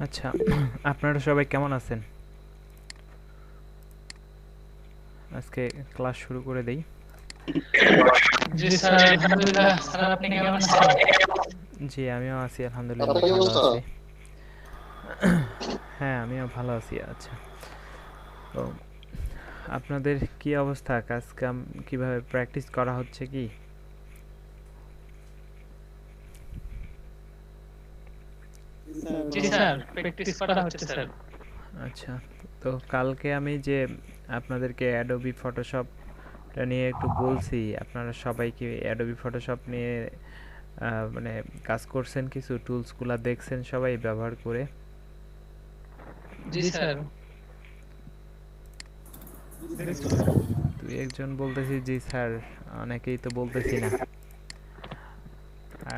আচ্ছা, আপনারা সবাই কেমন আছেন? আজকে ক্লাস শুরু করে দেই। জি স্যার, আলহামদুলিল্লাহ। স্যার, আপনি কেমন আছেন? জি, আমিও আছি, তারপরে আলহামদুলিল্লাহ কি ভালো অবস্থা? আছি। হ্যাঁ, আমিও ভালো আছি। আচ্ছা, তো আপনাদের কি অবস্থা? কাজ কাম কিভাবে প্র্যাকটিস করা হচ্ছে কি? জি স্যার, প্র্যাকটিস করা হচ্ছে স্যার। আচ্ছা, তো কালকে আমি যে আপনাদেরকে অ্যাডোবি ফটোশপ নিয়ে একটু বলছি, আপনারা সবাই কি অ্যাডোবি ফটোশপ নিয়ে মানে কাজ করছেন, কিছু টুলসগুলা দেখছেন সবাই ব্যবহার করে? জি স্যার। দুই একজন বলতেছি জি স্যার, অনেকেই তো বলতেছি না।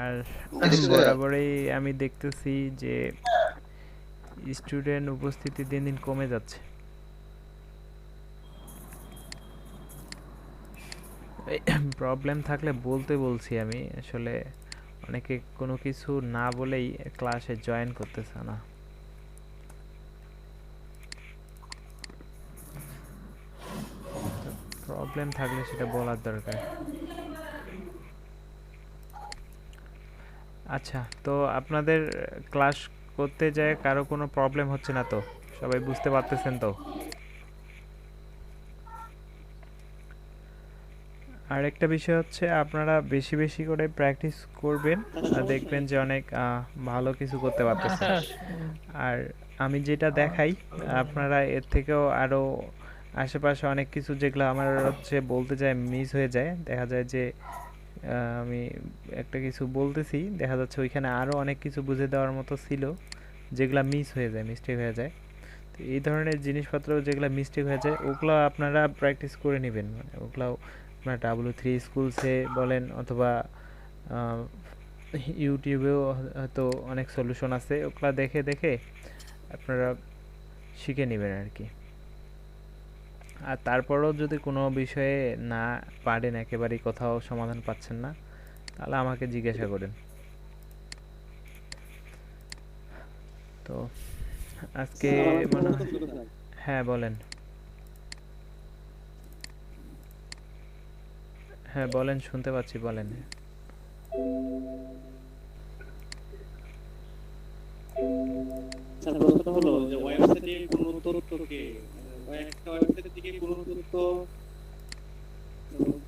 আর দেখছি স্যার। বরাবরই আমি দেখতেছি যে স্টুডেন্ট উপস্থিতি দিন দিন কমে যাচ্ছে। প্রবলেম থাকলে বলতে বলছি আমি, আসলে অনেকে কোনো কিছু না বলেই ক্লাসে জয়েন করতেছে না। প্রবলেম থাকলে সেটা বলার দরকার। আচ্ছা, তো আপনাদের ক্লাস করতে যায় কারো কোনো প্রবলেম হচ্ছে না তো? সবাই বুঝতে পারতেছেন তো? আর একটা বিষয় হচ্ছে, আপনারা বেশি বেশি করে প্র্যাকটিস করবেন আর দেখবেন যে অনেক ভালো কিছু করতে হ্যাঁ পারতেছেন। স্যার। আর আমি যেটা দেখাই, আপনারা এর থেকেও আরো আশেপাশে অনেক কিছু যেগুলো আমার হচ্ছে বলতে যায় মিস হয়ে যায়, দেখা যায় যে আমি একটা কিছু বলতেছি, দেখা যাচ্ছে ওইখানে আরো অনেক কিছু বুঝে দেওয়ার মতো ছিল, যেগুলা মিস হয়ে যায়, মিস্টেক হয়ে যায়। তো এই ধরনের জিনিসপত্র যেগুলো মিস্টেক হয়ে যায় ওগুলো আপনারা প্র্যাকটিস করে নেবেন, মানে ওগুলো আপনার W3 স্কুলসে বলেন অথবা আহ, ইউটিউবেও হয়তো অনেক সলিউশন আছে, ওগুলা দেখে দেখে আপনারা শিখে নেবেন আর কি। আর তারপরেও যদি কোনো বিষয়ে না পারেন, একেবারেই কোথাও সমাধান পাচ্ছেন না, তাহলে আমাকে জিজ্ঞাসা করেন। তো আজকে স্যার আমার একটা মনে প্রশ্ন হয়, ছিল স্যার। হ্যাঁ বলেন। হ্যাঁ বলেন, শুনতে পাচ্ছি, বলেন। স্যার প্রশ্নটা হলো যে ওয়েবসাইটে কোনো তথ্যকে একটা ওয়েবসাইট থেকে কোনো তথ্য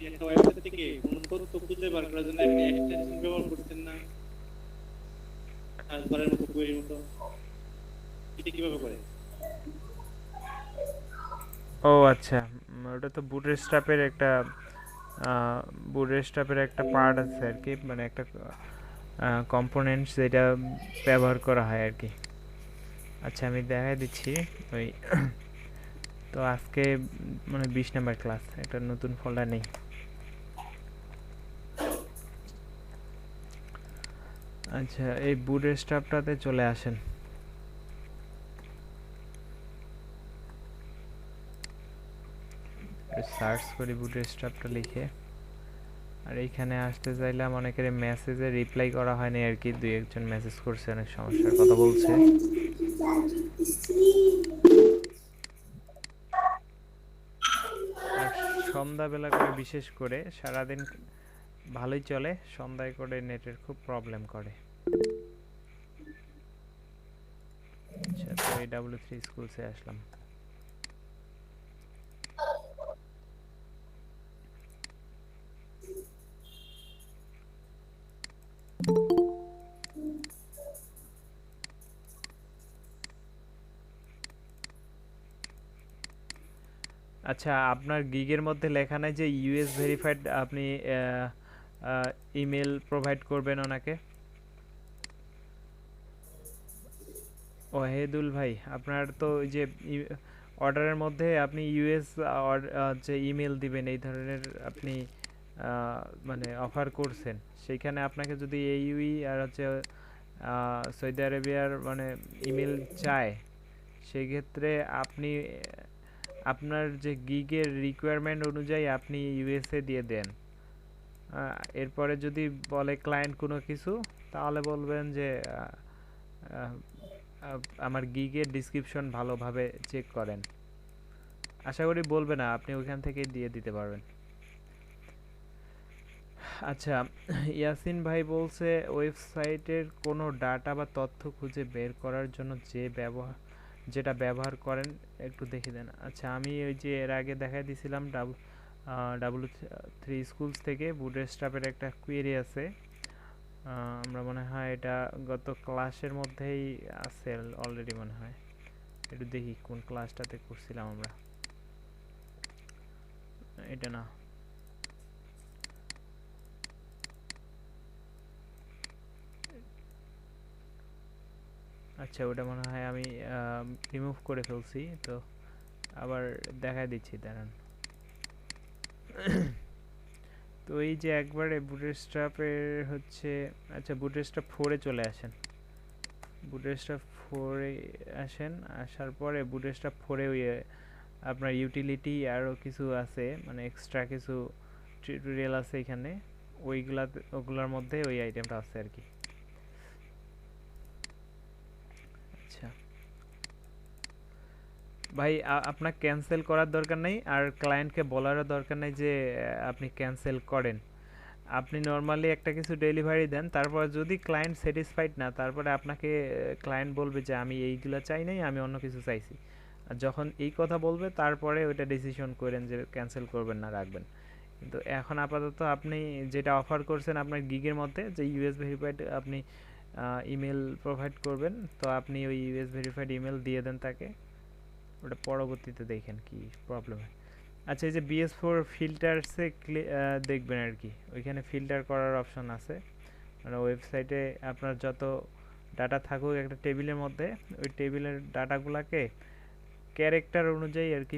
একটা ওয়েবসাইট থেকে কোনো তথ্য খুঁজে বার করার জন্য একটা এক্সটেনশন ব্যবহার করছেন না, সার্চ বারের মতো কুয়েরির মতো, এটা কিভাবে করে? ও আচ্ছা, ওটা তো বুটস্ট্র্যাপের একটা পার্ট আছে আর কি, মানে একটা কম্পোনেন্টস যেটা ব্যবহার করা হয় আর কি। আচ্ছা, আমি দেখাই দিচ্ছি। ওই তো আজকে মানে 20 নম্বর ক্লাস, একটা নতুন ফোল্ডার নেই। আচ্ছা, এই বুটস্ট্র্যাপটাতে চলে আসেন। সার্চ করি বুটস্ট্র্যাপটা লিখে। আর এইখানে আসতে চাইলাম, অনেকের মেসেজে রিপ্লাই করা হয়নি আর কি, দুই একজন মেসেজ করছে, অনেক সমস্যার কথা বলছে। আর সন্ধ্যাবেলা করে, বিশেষ করে সারাদিন ভালোই চলে, সন্ধ্যায় করে নেটের খুব প্রবলেম করে। আচ্ছা, তো এই W3 স্কুলসে আসলাম। আচ্ছা, আপনার গিগের মধ্যে লেখা নাই যে ইউএস ভেরিফাইড আপনি ইমেল প্রোভাইড করবেন ওনাকে? ওয়াহিদুল ভাই, আপনার তো ওই যে অর্ডারের মধ্যে আপনি ইউএস যে ইমেল দিবেন এই ধরনের আপনি মানে অফার করছেন, সেইখানে আপনাকে যদি এইউই আর হচ্ছে সৌদি আরবিয়ার মানে ইমেল চায়, সেই ক্ষেত্রে আপনি আপনার যে গিগের রিকোয়ারমেন্ট অনুযায়ী আপনি ইউএসএ দিয়ে দেন। এরপরে যদি বলে ক্লায়েন্ট কোনো কিছু, তাহলে বলবেন যে আমার গিগের ডিসক্রিপশন ভালোভাবে চেক করেন, আশা করি বলবে না, আপনি ওইখান থেকে দিয়ে দিতে পারবেন। আচ্ছা, ইয়াসিন ভাই বলছে ওয়েবসাইটের কোনো ডাটা বা তথ্য খুঁজে বের করার জন্য যেটা ব্যবহার করেন একটু দেখে দেন। আচ্ছা, আমি ওই যে এর আগে দেখাই দিয়েছিলাম W3 স্কুলস থেকে বুটস্ট্র্যাপের একটা কোয়েরি আছে। আমরা মনে হয় এটা গত ক্লাসের মধ্যেই আছে অলরেডি মনে হয়। একটু দেখি কোন ক্লাসটাতে করছিলাম আমরা। এটা না, আচ্ছা ওটা মনে হয় আমি রিমুভ করে ফেলছি, তো আবার দেখাই দিচ্ছি, দাঁড়ান। তো এই যে একবারে বুটস্ট্র্যাপের হচ্ছে, আচ্ছা বুটস্ট্র্যাপ 4-এ চলে আসেন। বুটস্ট্র্যাপ 4-এ আসেন, আসার পরে বুটস্ট্র্যাপ 4-এ ওই আপনার ইউটিলিটি আরও কিছু আছে, মানে এক্সট্রা কিছু টিউটোরিয়াল আছে এখানে, ওগুলার মধ্যে ওই আইটেমটা আছে আর কি। আচ্ছা ভাই, আপনার ক্যান্সেল করার দরকার নেই, আর ক্লায়েন্টকে বলারও দরকার নেই যে আপনি ক্যান্সেল করেন। আপনি নর্মালি একটা কিছু ডেলিভারি দেন, তারপর যদি ক্লায়েন্ট স্যাটিসফাইড না, তারপরে আপনাকে ক্লায়েন্ট বলবে যে আমি এইগুলো চাই নাই, আমি অন্য কিছু চাইছি। আর যখন এই কথা বলবে তারপরে ওইটা ডিসিশন করেন যে ক্যান্সেল করবেন না রাখবেন। কিন্তু এখন আপাতত আপনি যেটা অফার করছেন আপনার গিগের মধ্যে, যে ইউএস ভেরিফাইড আপনি ইমেল প্রোভাইড করবেন, তো আপনি ওই ইউএস ভেরিফাইড ইমেল দিয়ে দেন তাকে, ওটা পরবর্তীতে দেখেন কি প্রবলেম হয়। আচ্ছা, এই যে BS4 ফিল্টারসে দেখবেন আর কি, ওইখানে ফিল্টার করার অপশন আছে। মানে ওয়েবসাইটে আপনার যত ডাটা থাকুক একটা টেবিলের মধ্যে, ওই টেবিলের ডাটাগুলোকে ক্যারেক্টার অনুযায়ী আর কি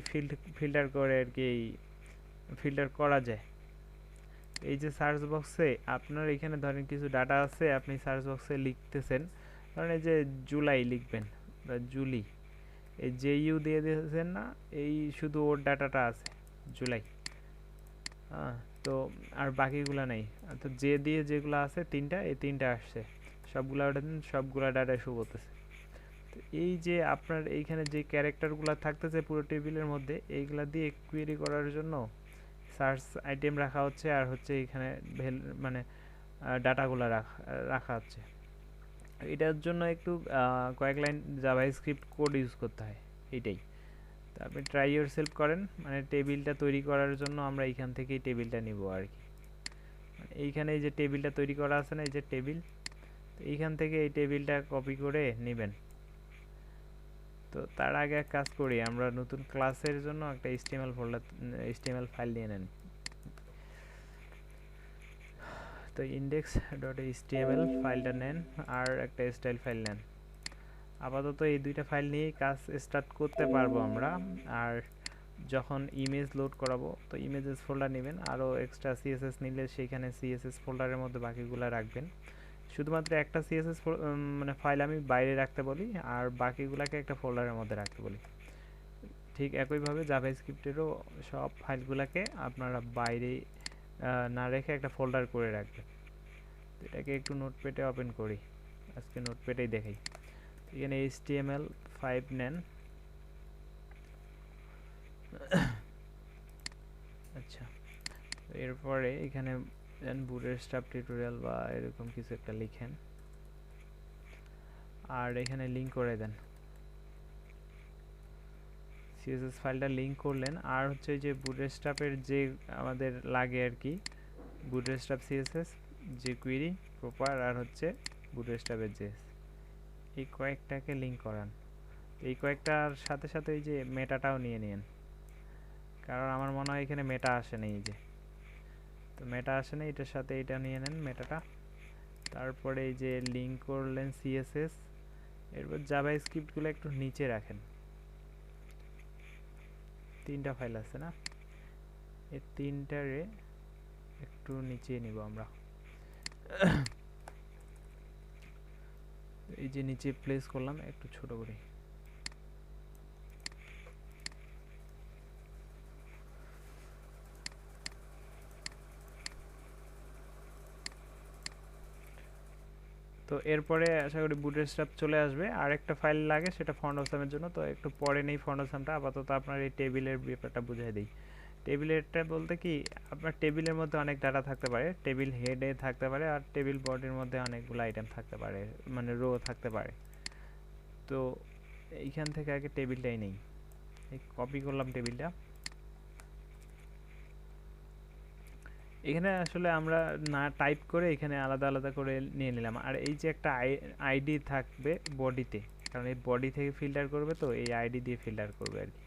ফিল্টার করে আর কি ফিল্টার করা যায়। এই যে সার্চ বক্সে আপনার এখানে ধরেন কিছু ডাটা আছে, আপনি সার্চ বক্সে লিখতেছেন, ধরেন এই যে জুলাই লিখবেন বা জুলি, এই যে ইউ দিয়ে দিয়েছেন না, এই শুধু ওর ডাটাটা আছে জুলাই। হ্যাঁ, তো আর বাকিগুলা নেই। তো যে দিয়ে যেগুলো আছে তিনটা, এই তিনটা আসছে, সবগুলা ওটা দিন, সবগুলা ডাটা শো করতেছে। তো এই যে আপনার এইখানে যে ক্যারেক্টারগুলো থাকতেছে পুরো টেবিলের মধ্যে, এইগুলা দিয়ে কোয়েরি করার জন্য সার্চ আইটেম রাখা হচ্ছে, আর হচ্ছে এখানে মানে ডাটাগুলো রাখা হচ্ছে। এটার জন্য একটু কয়েক লাইন জাভাস্ক্রিপ্ট কোড ইউজ করতে হয়, এইটাই। তো আপনি ট্রাই ইউর সেলফ করেন, মানে টেবিলটা তৈরি করার জন্য আমরা এইখান থেকেই টেবিলটা নিব আর কি। মানে এইখানে এই যে টেবিলটা তৈরি করা আছে না, এই যে টেবিল, তো এইখান থেকে এই টেবিলটা কপি করে নেবেন। তো তার আগে এক কাজ করি, আমরা নতুন ক্লাসের জন্য একটা HTML ফাইল নিয়ে নেন। তো index.html ফাইলটা নেন, আর একটা স্টাইল ফাইল নেন। আপাতত এই দুইটা ফাইল নিয়েই কাজ স্টার্ট করতে পারবো আমরা। আর যখন ইমেজ লোড করাবো, তো ইমেজেস ফোল্ডার নেবেন, আরও এক্সট্রা CSS নিলে সেইখানে CSS ফোল্ডারের মধ্যে বাকিগুলো রাখবেন। শুধুমাত্র একটা CSS মানে ফাইল আমি বাইরে রাখতে বলি, আর বাকিগুলোকে একটা ফোল্ডারের মধ্যে রাখতে বলি। ঠিক একইভাবে জাভাস্ক্রিপ্টেরও সব ফাইলগুলোকে আপনারা বাইরে না রেখে একটা ফোল্ডার করে রাখবেন। এটাকে একটু নোটপ্যাডে ওপেন করি, আজকে নোটপ্যাডেই দেখাই। এখানে HTML5 নেন। আচ্ছা, এরপরে এখানে বুটস্ট্র্যাপ টিউটোরিয়াল বা এরকম কিছু একটা লিখেন, আর এখানে লিংক করে দেন। CSS ফাইলটা লিংক করলেন, আর হচ্ছে যে বুটস্ট্র্যাপের যে আমাদের লাগে আর কি, বুটস্ট্র্যাপ CSS যে কুইরি প্রপার, আর হচ্ছে বুটস্ট্র্যাপের যে, এই কয়েকটাকে লিংক করান। এই কয়েকটার সাথে সাথে এই যে মেটাটাও নিয়ে নিন, কারণ আমার মনে হয় এখানে মেটা আসে না, এই যে, তো মেটা আসে না, এটার সাথে এটা নিয়ে নেন মেটাটা। তারপরে এই যে লিংক করলেন CSS, এরপর জাভাস্ক্রিপ্টগুলো একটু নিচে রাখেন। তিনটা ফাইল আছে না, এই তিনটারে একটু নিচে নিব আমরা। এই যে নিচে প্লেস করলাম একটু ছোট করে। তো তো এরপরে আশা করি বুটস্ট্র্যাপ চলে আসবে। আর একটা ফাইল লাগে, সেটা ফাউন্ডেশনের জন্য, তো একটু পরে নেই ফাউন্ডেশনটা, আপাতত আপনার এই টেবিলের ব্যাপারটা বুঝিয়ে দিই। টেবিলেরটা বলতে কি, আপনার টেবিলের মধ্যে অনেক ডাটা থাকতে পারে, টেবিল হেডে থাকতে পারে, আর টেবিল বডির মধ্যে অনেকগুলো আইটেম থাকতে পারে, মানে রো থাকতে পারে। তো এইখান থেকে আগে টেবিলটাই নেই, এই কপি করলাম টেবিলটা। এখানে আসলে আমরা না টাইপ করে এখানে আলাদা আলাদা করে নিয়ে নিলাম। আর এই যে একটা আইডি থাকবে বডিতে, কারণ এই বডি থেকে ফিল্টার করবে, তো এই আইডি দিয়ে ফিল্টার করবে আর কি।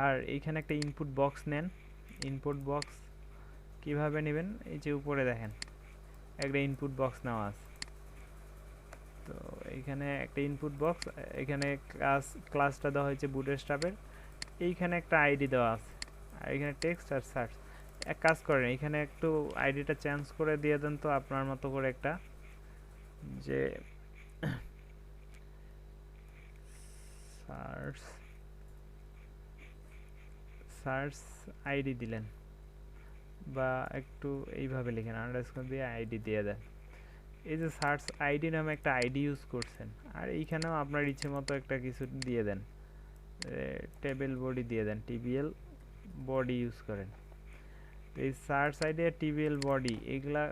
আর এইখানে একটা ইনপুট বক্স নেন। ইনপুট বক্স কিভাবে নেবেন, এই যে উপরে দেখেন একটা ইনপুট বক্স নেওয়া আছে। তো এইখানে একটা ইনপুট বক্স, এখানে ক্লাসটা দেওয়া হয়েছে বুটস্ট্র্যাপের, এইখানে একটা আইডি দেওয়া আছে, আর এখানে টেক্সট আর সার্চ। এক কাজ করেন, এখানে একটু আইডিটা চেঞ্জ করে দিয়ে দেন তো আপনার মতো করে একটা, যে সার্চ সার্চ আইডি দিলেন, বা একটু এইভাবে লিখেন আন্ডারস্কোর দিয়ে আইডি দিয়ে দেন। এই যে সার্চ আইডি নামে একটা আইডি ইউজ করছেন, আর এইখানেও আপনার ইচ্ছে মতো একটা কিছু দিয়ে দেন, টেবিল বডি দিয়ে দেন, টিবিএল বডি ইউজ করেন। তো এই সার্চ আইডি আর টিবিএল বডি এগুলা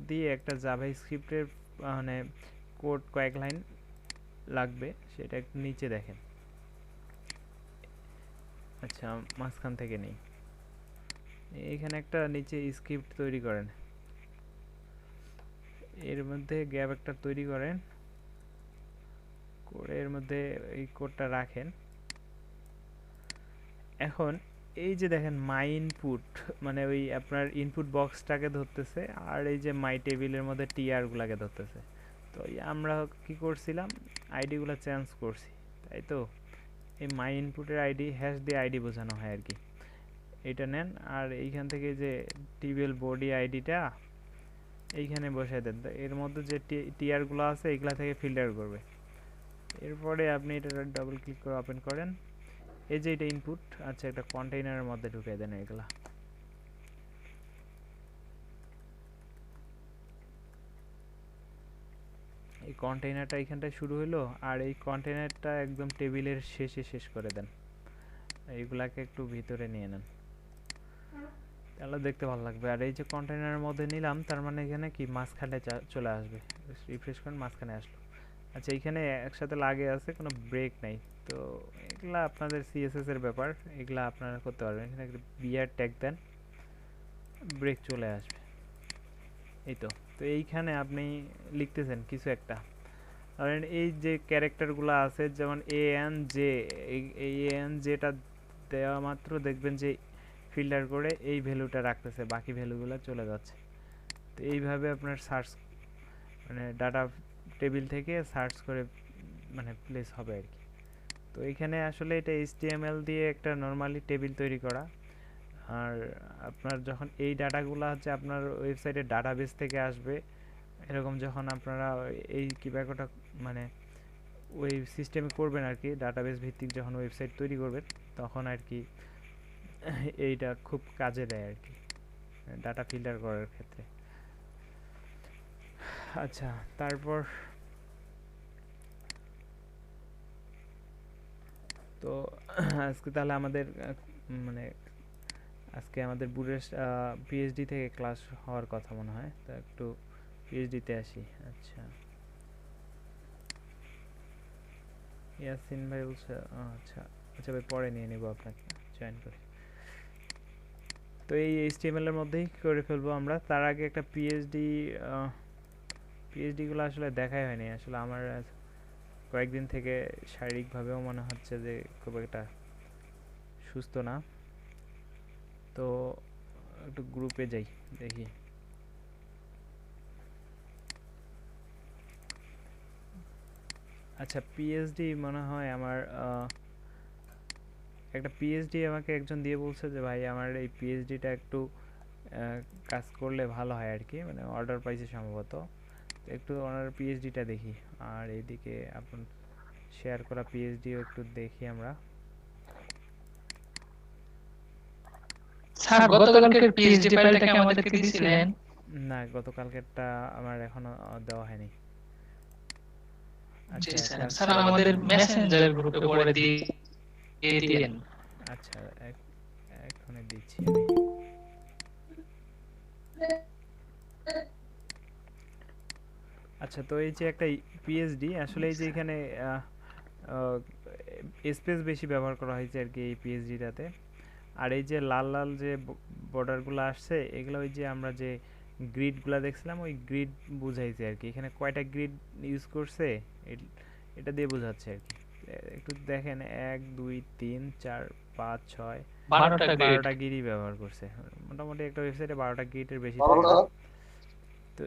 দিয়ে একটা জাভাস্ক্রিপ্টের মানে কোড কয়েক লাইন লাগবে, সেটা একটু নিচে দেখেন। আচ্ছা, মাঝখান থেকে নেই, এখানে একটা নিচে স্ক্রিপ্ট তৈরি করেন, এর মধ্যে গ্যাপ একটা তৈরি করেন, করে এর মধ্যে এই কোডটা রাখেন। এখন এই যে দেখেন মাই ইনপুট, মানে ওই আপনার ইনপুট বক্সটাকে ধরতেছে, আর এই যে মাই টেবিলের মধ্যে টিআর গুলাকে ধরতেছে। তো আমরা কি করছিলাম, আইডি গুলা চেঞ্জ করছি, তাই তো। এই মাই ইনপুটের আইডি হ্যাশ দিয়ে আইডি বোঝানো হয় আর কি, এটা নেন। আর এইখান থেকে যে টিবিএল বডি আইডিটা এইখানে বসাই দেন, তো এর মধ্যে যে টিআর গুলো আছে এগুলা থেকে ফিল্টার করবে। এরপরে আপনি এটা ডাবল ক্লিক করে ওপেন করেন, এই যে এটা ইনপুট, আচ্ছা একটা কন্টেইনারের মধ্যে ঢুকিয়ে দেন এগুলা। এই কন্টেইনারটা এইখানটায় শুরু হলো, আর এই কন্টেইনারটা একদম টেবিলের শেষে শেষ করে দেন, এইগুলাকে একটু ভিতরে নিয়ে নেন, তাহলে দেখতে ভালো লাগবে। আর এই যে কন্টেইনারের মধ্যে নিলাম, তার মানে এখানে কি মাঝখানে চলে আসবে, রিফ্রেশ করেন, মাঝখানে আসলো। আচ্ছা, এখানে একসাথে লাগে আছে, কোনো ব্রেক নাই, তো এগুলা আপনাদের সিএসএস এর ব্যাপার, এগুলা আপনারা করতে পারবেন। এখানে একটা বিআর ট্যাগ দেন, ব্রেক চলে আসবে, এই তো। তো এইখানে আপনি লিখতেছেন কিছু একটা, ধরেন এই যে ক্যারেক্টারগুলো আছে, যেমন এ এন জে, এই এ এন জেটা দেওয়া মাত্র দেখবেন যে ফিল্টার করে এই ভ্যালুটা রাখতেছে, বাকি ভ্যালুগুলো চলে যাচ্ছে। তো এইভাবে আপনার সার্চ, মানে ডাটা টেবিল থেকে সার্চ করে মানে প্লেস হবে আর কি। তো এখানে আসলে এটা এইচটিএমএল দিয়ে একটা নর্মালি টেবিল তৈরি করা, আর আপনার যখন এই ডাটাগুলো হচ্ছে আপনার ওয়েবসাইটের ডাটাবেস থেকে আসবে, এরকম যখন আপনারা এই কিভাবে মানে ওই সিস্টেমে করবেন আর কি, ডাটাবেস ভিত্তিক যখন ওয়েবসাইট তৈরি করবেন, তখন আর কি এইটা খুব কাজে দেয় আর কি, ডাটা ফিল্টার করার ক্ষেত্রে। আচ্ছা, তারপর তো আজকে তাহলে আমাদের মানে আজকে আমাদের বুড়ের পিএইচডি থেকে ক্লাস হওয়ার কথা মনে হয়, তো একটু পিএইচডিতে আসি। আচ্ছা, ইয়াসিন ভাই বলছে, আচ্ছা আচ্ছা ভাই, পরে নিয়ে নেব আপনাকে জয়েন করে। তো এই এইচটিএমএল এর মধ্যেই করে ফেলবো আমরা। তার আগে একটা পিএইচডিগুলো আসলে দেখাই হয়নি আসলে আমার, কয়েকদিন থেকে শারীরিকভাবেও মনে হচ্ছে যে খুব একটা সুস্থ না, তো একটু গ্রুপে যাই দেখি। আচ্ছা, পিএইচডি মনে হয় আমার একটা পিএইচডি আমাকে একজন দিয়ে বলছে যে ভাই আমার এই পিএইচডিটা একটু কাজ করলে ভালো হয় আর কি, মানে অর্ডার পাইছে সম্ভবত, একটু ওনার পিএইচডিটা দেখি। আর এইদিকে আপনার শেয়ার করা পিএইচডিও একটু দেখি আমরা। স্যার গতকালকের পিএইচডি ফাইলটা কি আমাদেরকে দিয়েছিলেন? না, গতকালকেরটা আমার এখনো দেওয়া হয়নি। জি আচ্ছা স্যার, একটা স্যার আমাদের মেসেঞ্জার গ্রুপে পরে দিয়ে দিয়েন। আচ্ছা এখনই দিচ্ছি আমি। আচ্ছা তো এই যে একটা পিএইচডি আসলে এই যে এখানে স্পেস বেশি ব্যবহার করা হয়েছে আর কি এই পিএইচডিটাতে। আর এই যে লাল লাল যে বর্ডারগুলো আসছে এগুলো ওই যে আমরা যে গ্রিডগুলো দেখছিলাম ওই গ্রিড বুঝাইছে আর কি। এখানে কয়টা গ্রিড ইউজ করছে এটা দিয়ে বোঝাচ্ছে আর কি। একটু দেখেন 1 2 3 4 5 6 12টা গ্রেড। 12টা গ্রিডই ব্যবহার করছে। মোটামুটি একটা ওয়েবসাইটে 12টা গ্রিডের বেশি থাকে না। তো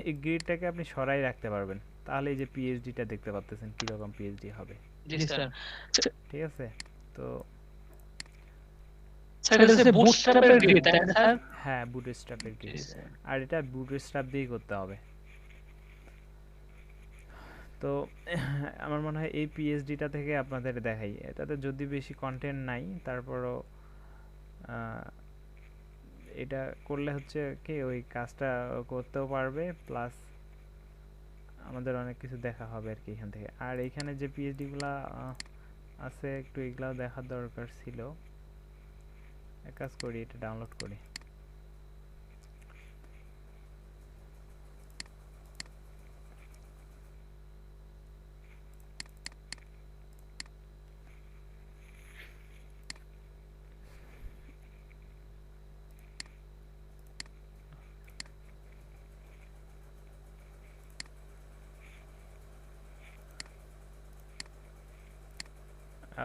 এই গ্রিডটাকে আপনি সরাই রাখতে পারবেন, তাহলে এই যে পিএইচডিটা দেখতে পাচ্ছেন কিরকম পিএইচডি হবে। জি স্যার। ঠিক আছে? তো স্যার এটা হচ্ছে বুটস্ট্র্যাপের গ্রেড তাই না স্যার? হ্যাঁ বুটস্ট্র্যাপের জি গ্রিড। স্যার। আর এটা বুটস্ট্র্যাপ দিয়েই করতে হবে। তো আমার মনে হয় এই পিএইচডিটা থেকে আপনাদের দেখাই, এটাতে যদি বেশি কন্টেন্ট নাই তারপরও এটা করলে হচ্ছে কি ওই কাজটা করতেও পারবে, প্লাস আমাদের অনেক কিছু দেখা হবে আর কি এখান থেকে। আর এইখানে যে পিএইচডি গুলা আছে একটু এগুলাও দেখার দরকার ছিল। এক কাজ করি, এটা ডাউনলোড করি।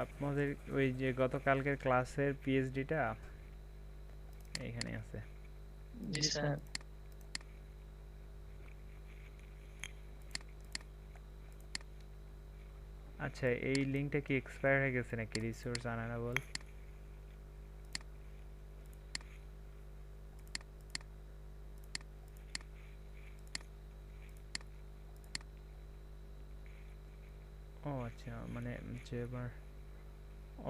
আপনাদের ওই যে গতকালকের ক্লাসের পিএইচডিটা এখানে আছে। জি স্যার। আচ্ছা এই লিংকটা কি এক্সপায়ার হয়ে গেছে নাকি? Resource unable. ও আচ্ছা, মানে যে এবার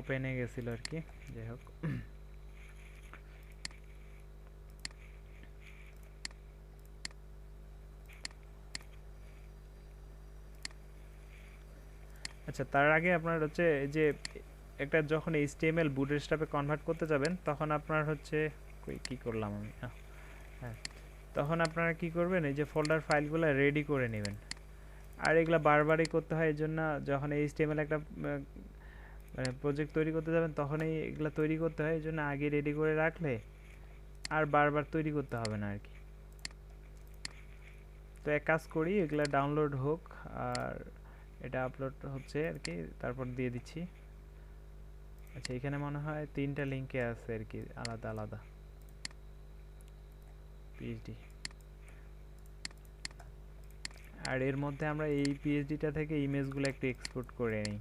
ওপেন হয়ে গেছিল আর কি। যাই হোক, আচ্ছা তার আগে আপনার হচ্ছে এই যে একটা যখন এইচটিএমএল বুটস্ট্র্যাপে কনভার্ট করতে যাবেন তখন আপনার হচ্ছে কি করলাম আমি, হ্যাঁ, তখন আপনারা কি করবেন, এই যে ফোল্ডার ফাইলগুলো রেডি করে নেবেন। আর এগুলা বারবারই করতে হয়, এই জন্য যখন এইচটিএমএল একটা মানে প্রজেক্ট তৈরি করতে যাবেন তখনই এগুলা তৈরি করতে হয়, এই জন্য আগে রেডি করে রাখলে আর বারবার তৈরি করতে হবে না আর কি। তো এক কাজ করি, এগুলা ডাউনলোড হোক আর এটা আপলোড হচ্ছে আর কি, তারপর দিয়ে দিচ্ছি। আচ্ছা এখানে মনে হয় 3টা লিঙ্কে আছে আর কি, আলাদা আলাদা পিএইচডি। আর এর মধ্যে আমরা এই পিএইচডিটা থেকে ইমেজগুলো একটু এক্সপোর্ট করে নিই।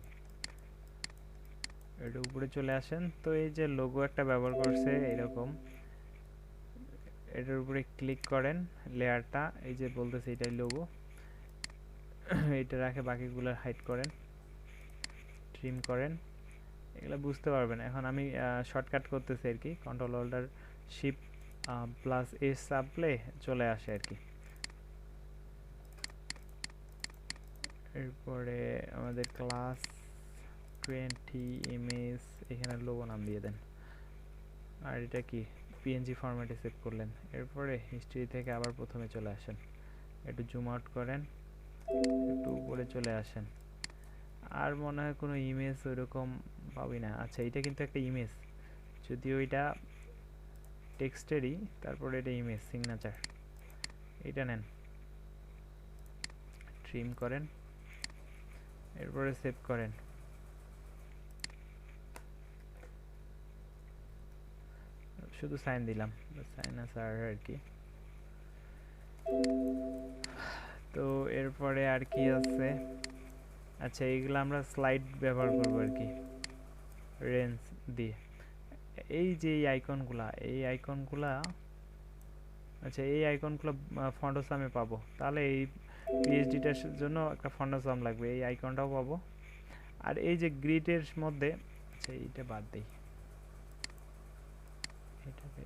এটা উপরে চলে আসেন, তো এই যে লোগো একটা ব্যবহার করছে এরকম, এটার উপরে ক্লিক করেন, লেয়ারটা এই যে বলতেছে এটাই লোগো, এটা রাখে বাকিগুলো হাইড করেন, ট্রিম করেন, এগুলো বুঝতে পারবেন। এখন আমি শর্টকাট করতেছি আর কি, control holder shift plus S চাপলে চলে আসে আর কি। এরপরে আমাদের ক্লাস 20 ইমেজ, এখানে লোগো নাম দিয়ে দেন। আর এটা কি পিএনজি ফরম্যাটে সেভ করলেন। এরপরে হিস্ট্রি থেকে আবার প্রথমে চলে আসেন, একটু জুম আউট করেন, একটু উপরে চলে আসেন। আর মনে হয় কোনো ইমেজ ওইরকম পাবি না। আচ্ছা এটা কিন্তু একটা ইমেজ, যদিও এটা টেক্সটেরই, তারপরে এটা ইমেজ সিগনেচার, এটা নেন, ট্রিম করেন, এরপরে সেভ করেন। শুধু সাইন দিলাম, সাইন আছে আর কি। তো এরপরে আর কি আছে, আচ্ছা এইগুলো আমরা স্লাইড ব্যবহার করব আর কি, রেঞ্জ দিয়ে। এই যে এই আইকনগুলা, আচ্ছা এই আইকনগুলো ফন্ডোসামে পাবো, তাহলে এই পিএইচডিটার জন্য একটা ফন্ডোসাম লাগবে, এই আইকনটাও পাবো। আর এই যে গ্রিডের মধ্যে, আচ্ছা এইটা বাদ দেই, এটাকে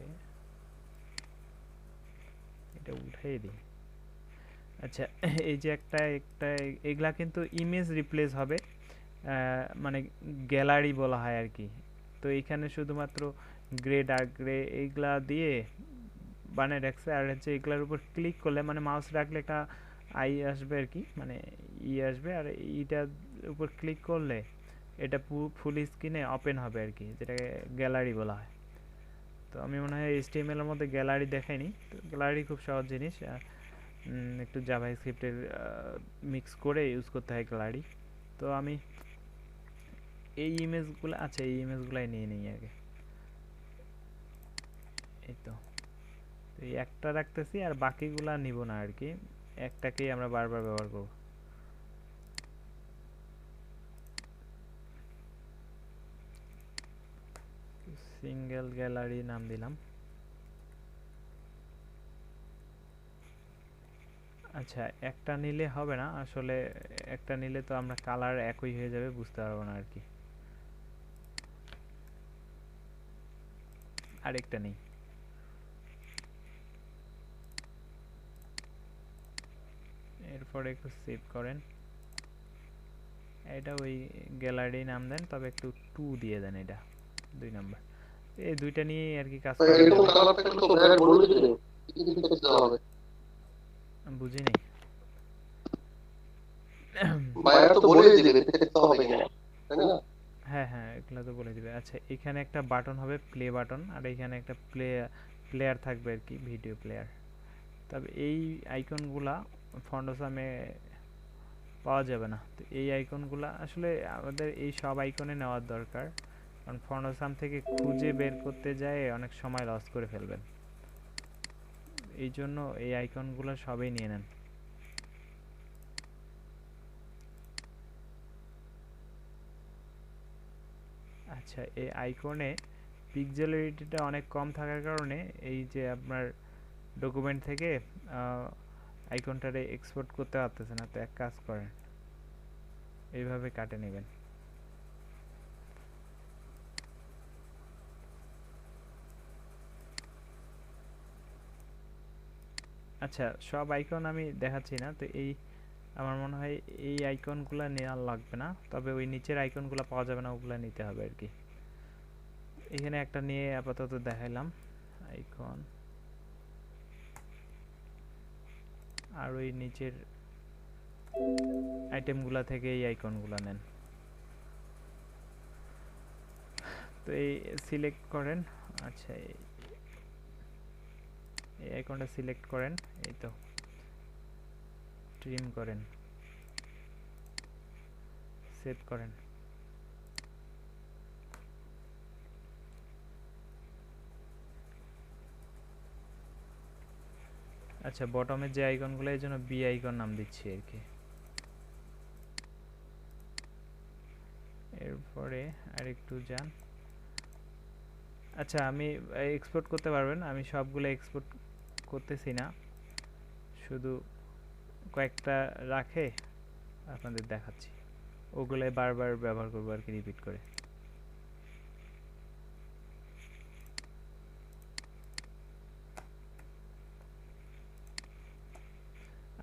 এটা উঠাই দিই। আচ্ছা, এই যে একটা একটা এগুলা কিন্তু ইমেজ রিপ্লেস হবে, মানে গ্যালারি বলা হয় আর কি। তো এইখানে শুধুমাত্র গ্রে, ডার্ক গ্রে এইগুলা দিয়ে বানিয়ে রাখছে। আর হচ্ছে এগুলার উপর ক্লিক করলে মানে মাউস রাখলে একটা আই আসবে আর কি, মানে ই আসবে, আর এইটার উপর ক্লিক করলে এটা ফুল স্ক্রিনে ওপেন হবে আর কি, যেটাকে গ্যালারি বলা হয়। তো আমি মনে হয় এইচটিএমএল এর মধ্যে গ্যালারি দেখাইনি। তো গ্যালারি খুব সহজ জিনিস, একটু জাভা স্ক্রিপ্টের মিক্স করে ইউজ করতে হয় গ্যালারি। তো আমি এই ইমেজগুলো, আচ্ছা এই ইমেজগুলাই নিয়ে নিই আগে। এই তো, এই একটা রাখতেছি আর বাকিগুলা নিব না আর কি, একটাকেই আমরা বারবার ব্যবহার করব। সিঙ্গেল গ্যালারি নাম দিলাম। আচ্ছা, একটা নিলে হবে না আসলে, একটা নিলে তো আমরা কালার একই হয়ে যাবে, বুঝতে পারবো না আর কি। আরেকটা নেই। এরপরে একটু সেভ করেন, এটা ওই গ্যালারি নাম দেন, তবে একটু 2 দিয়ে দেন, এটা 2 নাম্বার। এই দুইটা নিয়ে আর কি কাজ করা এরকম যাবে। কালার থাকলে তো ভাইয়া বলে দিলে কি কি দিতে হবে। বুঝিনি। ভাইয়া তো বলে দিলে দিতে হবে কিনা, তাই না? হ্যাঁ হ্যাঁ, এগুলো তো বলে দিবে। আচ্ছা, এখানে একটা বাটন হবে প্লে বাটন, আর এখানে একটা প্লেয়ার থাকবে আর কি, ভিডিও প্লেয়ার। তবে এই আইকনগুলা ফন্ডোসামে পাওয়া যাবে না। তো এই আইকনগুলা আসলে আমাদের এই সব আইকনে নেওয়ার দরকার, কারণ ফন্ডোসাম থেকে খুঁজে বের করতে যায় অনেক সময় লস করে ফেলবেন। এই জন্য এই আইকনগুলো সবই নিয়ে নেন। আচ্ছা, এই আইকনে পিক্সেলারিটিটা অনেক কম থাকার কারণে এই যে আপনার ডকুমেন্ট থেকে আইকনটারে এক্সপোর্ট করতে পারতেছে না। তো এক কাজ করেন, এইভাবে কাটে নেবেন। আচ্ছা, সব আইকন আমি দেখাচ্ছি না। তো এই আমার মনে হয় এই আইকনগুলো নেওয়া লাগবে না, তবে ওই নিচের আইকনগুলো পাওয়া যাবে না, ওগুলো নিতে হবে আর কি। এখানে একটা নিয়ে আপাতত দেখাইলাম আইকন, আর ওই নিচের আইটেমগুলো থেকে এই আইকনগুলো নেন। তো এই সিলেক্ট করেন। আচ্ছা, এই আইকনটা সিলেক্ট করেন, এই তো ট্রিম করেন, সেভ করেন। আচ্ছা, বটমের যে আইকনগুলো, এই জন্য বি আইকন নাম দিচ্ছি আর কি। এরপরে আরেকটু যান। আচ্ছা, আমি এক্সপোর্ট করতে পারবেন, আমি সবগুলো এক্সপোর্ট করতেছি না, শুধু কয়েকটা রাখে আপনাদের দেখাচ্ছি, ওগুলাই বারবার ব্যবহার করবো আর কি, রিপিট করে।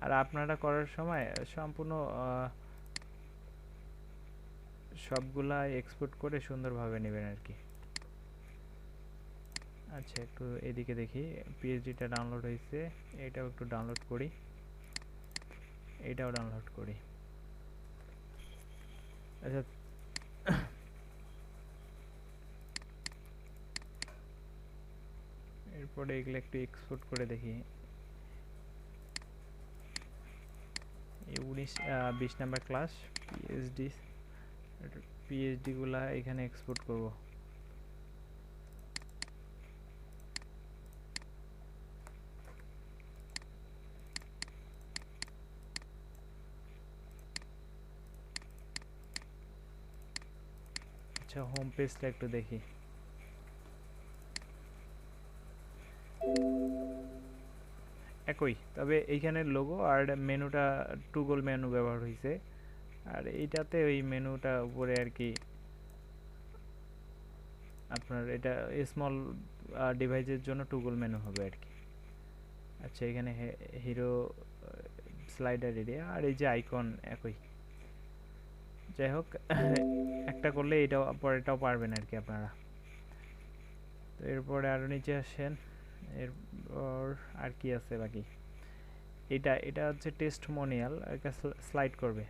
আর আপনারা করার সময় সম্পূর্ণ সবগুলা এক্সপোর্ট করে সুন্দরভাবে নেবেন আর কি। আচ্ছা, একটু এদিকে দেখি, পিএইচডিটা ডাউনলোড হয়েছে, এটাও একটু ডাউনলোড করি, এটাও ডাউনলোড করি। আচ্ছা, এরপরে এগুলো একটু এক্সপোর্ট করে দেখি। এই 20 নাম্বার ক্লাস পিএইচডি গুলা এখানে এক্সপোর্ট করব। আচ্ছা, হোম পেজটা একটু দেখি। একই, তবে এইখানে লোগো আর মেনুটা টুগল মেনু ব্যবহার হয়েছে, আর এইটাতে ওই মেনুটা উপরে আর কি আপনার, এটা স্মল ডিভাইসের জন্য টুগল মেনু হবে আর কি। আচ্ছা, এখানে হিরো স্লাইডার এরিয়া আর এই যে আইকন একই। যাই হোক একটা করলে এটাও পরেরটাও পারবেন আর কি আপনারা। তো এরপরে আরো নিচে আসেন, এরপর আর কি আছে বাকি, এটা হচ্ছে টেস্টমোনিয়াল, এটা স্লাইড করবে।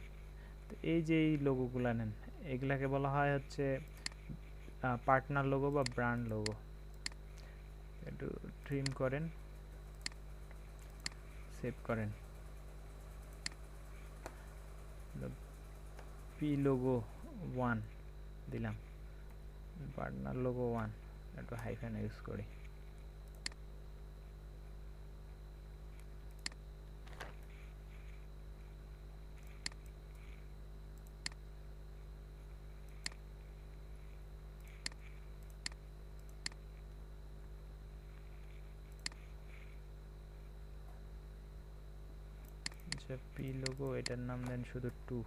তো এই যে এই লোগোগুলো নেন, এগুলাকে বলা হয় হচ্ছে পার্টনার লোগো বা ব্র্যান্ড লোগো। একটু ট্রিম করেন, সেভ করেন। পি লোগো 1 দিলাম, পার্টনার লোগো 1, একটু হাইফেন ইউজ করি। আচ্ছা পি লোগো, এটার নাম দেন শুধু 2।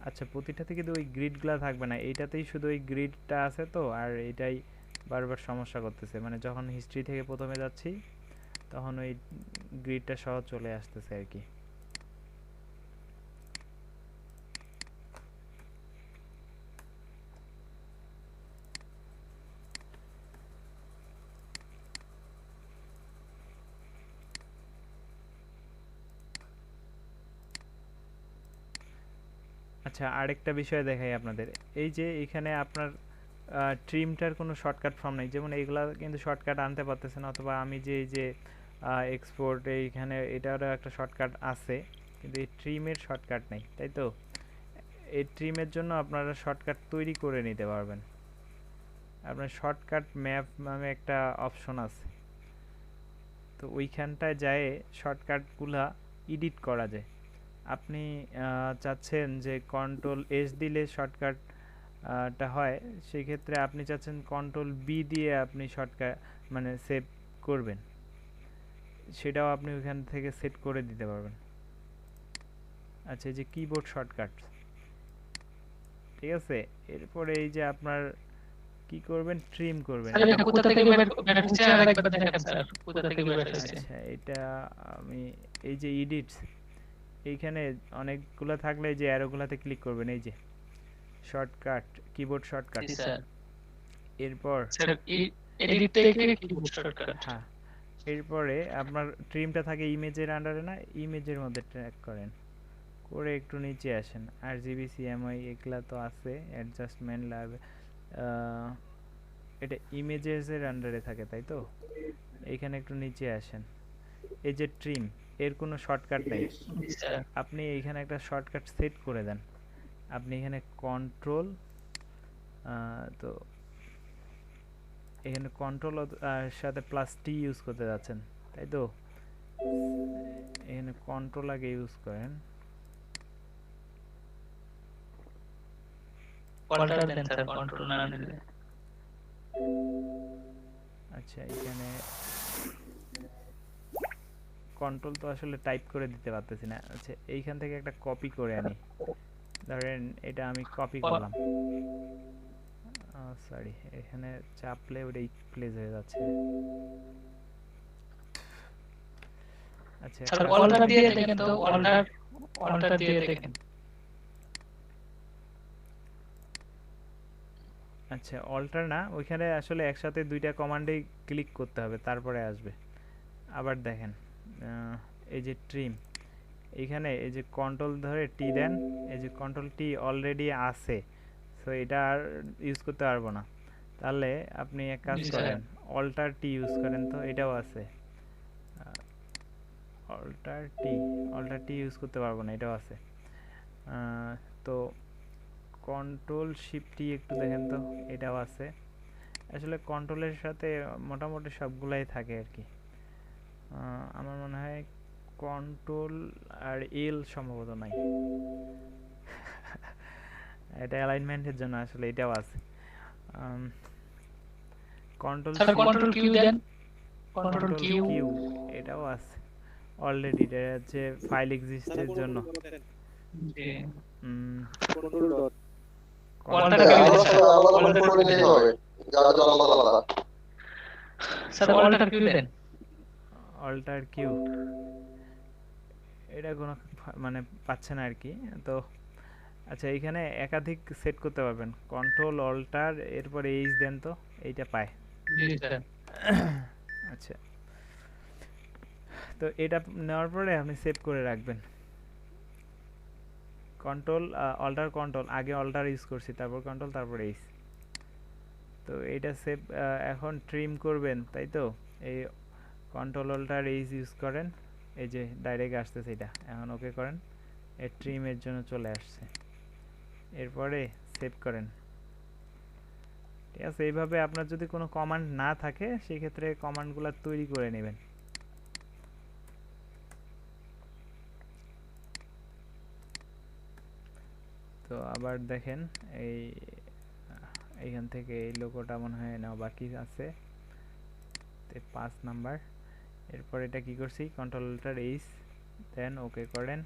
আচ্ছা প্রতিটাতে কিন্তু ওই গ্রিডগুলা থাকবে না, এইটাতেই শুধু ওই গ্রিডটা আছে তো, আর এটাই বারবার সমস্যা করতেছে। মানে যখন হিস্ট্রি থেকে প্রথমে যাচ্ছি তখন ওই গ্রিডটা সহ চলে আসতেছে আর কি। আচ্ছা আরেকটা বিষয় দেখাই আপনাদের, এই যে এখানে আপনার ট্রিমটার কোনো শর্টকাট ফর্ম নেই, যেমন এইগুলা কিন্তু শর্টকাট আনতে পারতেছেন, অথবা আমি যে এই যে এক্সপোর্ট এইখানে এটারও একটা শর্টকাট আছে, কিন্তু এই ট্রিমের শর্টকাট নেই, তাই তো? এই ট্রিমের জন্য আপনারা শর্টকাট তৈরি করে নিতে পারবেন। আপনার শর্টকাট ম্যাপ নামে একটা অপশন আছে, তো ওইখানটায় যায় শর্টকাটগুলা এডিট করা যায়। আপনি চাচ্ছেন যে কন্ট্রোল এস দিলে শর্টকাটটা হয়, সেক্ষেত্রে আপনি চাচ্ছেন কন্ট্রোল বি দিয়ে আপনি শর্টকাট মানে সেভ করবেন, সেটাও আপনি ওইখান থেকে সেট করে দিতে পারবেন। আচ্ছা এই যে কিবোর্ড শর্টকাট, ঠিক আছে। এরপরে এই যে আপনার কি করবেন, ট্রিম করবেন। আচ্ছা এটা আমি এই যে এডিটস, এইখানে অনেকগুলো থাকলে যে অ্যারোগুলোতে ক্লিক করবেন, এই যে শর্টকাট, কিবোর্ড শর্টকাট, এরপর হ্যাঁ, এরপরে আপনার ট্রিমটা থাকে ইমেজের আন্ডারে না, ইমেজের মধ্যে ট্র্যাক করেন, করে একটু নিচে আসেন। আর জিবি সিএমআই এগুলা তো আছে, অ্যাডজাস্টমেন্ট ল্যাব, এটা ইমেজেসের আন্ডারে থাকে তাই তো। এইখানে একটু নিচে আসেন, এই যে ট্রিম, এর কোনো শর্টকাট নেই, আপনি এইখানে একটা শর্টকাট সেট করে দেন। আপনি এখানে কন্ট্রোল, তো এখানে কন্ট্রোল সাথে প্লাস টি ইউজ করতে যাচ্ছেন তাই তো, এখানে কন্ট্রোল আগে ইউজ করেন। আচ্ছা এখানে কন্ট্রোল তো আসলে টাইপ করে দিতে পারতেছি না। আচ্ছা এইখান থেকে একটা কপি করে আনি, ধরেন এটা আমি কপি করলাম, সরি এখানে চাপলে ওটাই প্লেস হয়ে যাচ্ছে। আচ্ছা অল্টার দিয়ে দেখেন তো, অল্টার দিয়ে দেখেন। আচ্ছা অল্টার না, ওইখানে আসলে একসাথে দুইটা কমান্ডেই ক্লিক করতে হবে তারপরে আসবে। আবার দেখেন এই যে ট্রিম, এইখানে এই যে কন্ট্রোল ধরে টি দেন, এই যে কন্ট্রোল টি অলরেডি আছে, সো এটা আর ইউজ করতে পারবো না। তাহলে আপনি এক কাজ করেন, অল্টার টি ইউজ করেন, তো এটাও আছে অল্টার টি ইউজ করতে পারবো না, এটাও আছে। তো কন্ট্রোল শিফট টি একটু দেখেন তো, এটাও আছে। আসলে কন্ট্রোলের সাথে মোটামুটি সবগুলাই থাকে আর কি। আমার মনে হয় কন্ট্রোল আর এল সম্ভবত নাই, এটা অ্যালাইনমেন্টের জন্য আসলে এটাও আছে। কন্ট্রোল কিউ দেন, কিউ এটাও আছে অলরেডি, এটা হচ্ছে ফাইল এক্সিস্টের জন্য। আলাদা করে নিতে হবে। যার জন্য আলাদা আলাদা। স্যার অল্টার কিউ দেন। অল্টার কিউ, এটা কোনো মানে পাচ্ছে না আর কি। তো আচ্ছা, এখানে একাধিক সেট করতে পারবেন, কন্ট্রোল অল্টার এরপরে এইচ দেন, তো এইটা পায়। জি স্যার। আচ্ছা, তো এটা নেওয়ার পরে আপনি সেভ করে রাখবেন। কন্ট্রোল অল্টার কন্ট্রোল, আগে অল্টার ইউজ করছি, তারপর কন্ট্রোল, তারপর এইচ। তো এইটা সেভ। এখন ট্রিম করবেন, তাই তো? এই কন্ট্রোল অল্টার এইচ ইউজ করেন, এই যে ডাইরেক্ট আসতেছে এটা, এখন ওকে করেন, এই ট্রিমের জন্য চলে আসছে। এরপরে সেভ করেন। ঠিক আছে, এইভাবে আপনার যদি কোনো কমান্ড না থাকে সেক্ষেত্রে কমান্ডগুলো তৈরি করে নেবেন। তো আবার দেখেন, এইখান থেকে এই লোগোটা মনে হয় নাও বাকি আছে, 5 নাম্বার। এরপর এটা কি করছি, কন্ট্রোল অল্টার এইচ দেন ওকে করেন,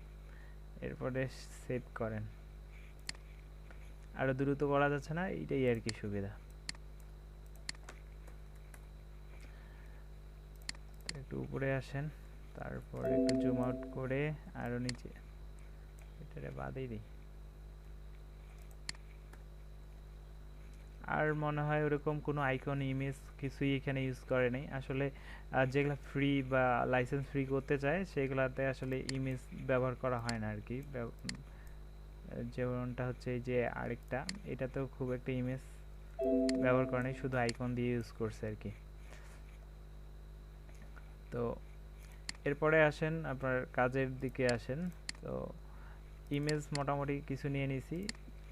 এরপরে সেভ করেন। আরো দ্রুত করা যাচ্ছে না, এইটাই আর কি সুবিধা। একটু উপরে আসেন, তারপর একটু জুম আউট করে আরো নিচে, এটারে বাদই দিই। আর মনে হয় ওরকম কোনো আইকন ইমেজ কিছুই এখানে ইউজ করে নাই আসলে। যেগুলো ফ্রি বা লাইসেন্স ফ্রি করতে চায় সেগুলাতে আসলে ইমেজ ব্যবহার করা হয় না আর কি। যেমনটা হচ্ছে এই যে আরেকটা, এটাতেও খুব একটা ইমেজ ব্যবহার করে নাই, শুধু আইকন দিয়ে ইউজ করছে আর কি। তো এরপরে আসেন আপনার কাজের দিকে আসেন। তো ইমেজ মোটামুটি কিছু নিয়ে নিছি,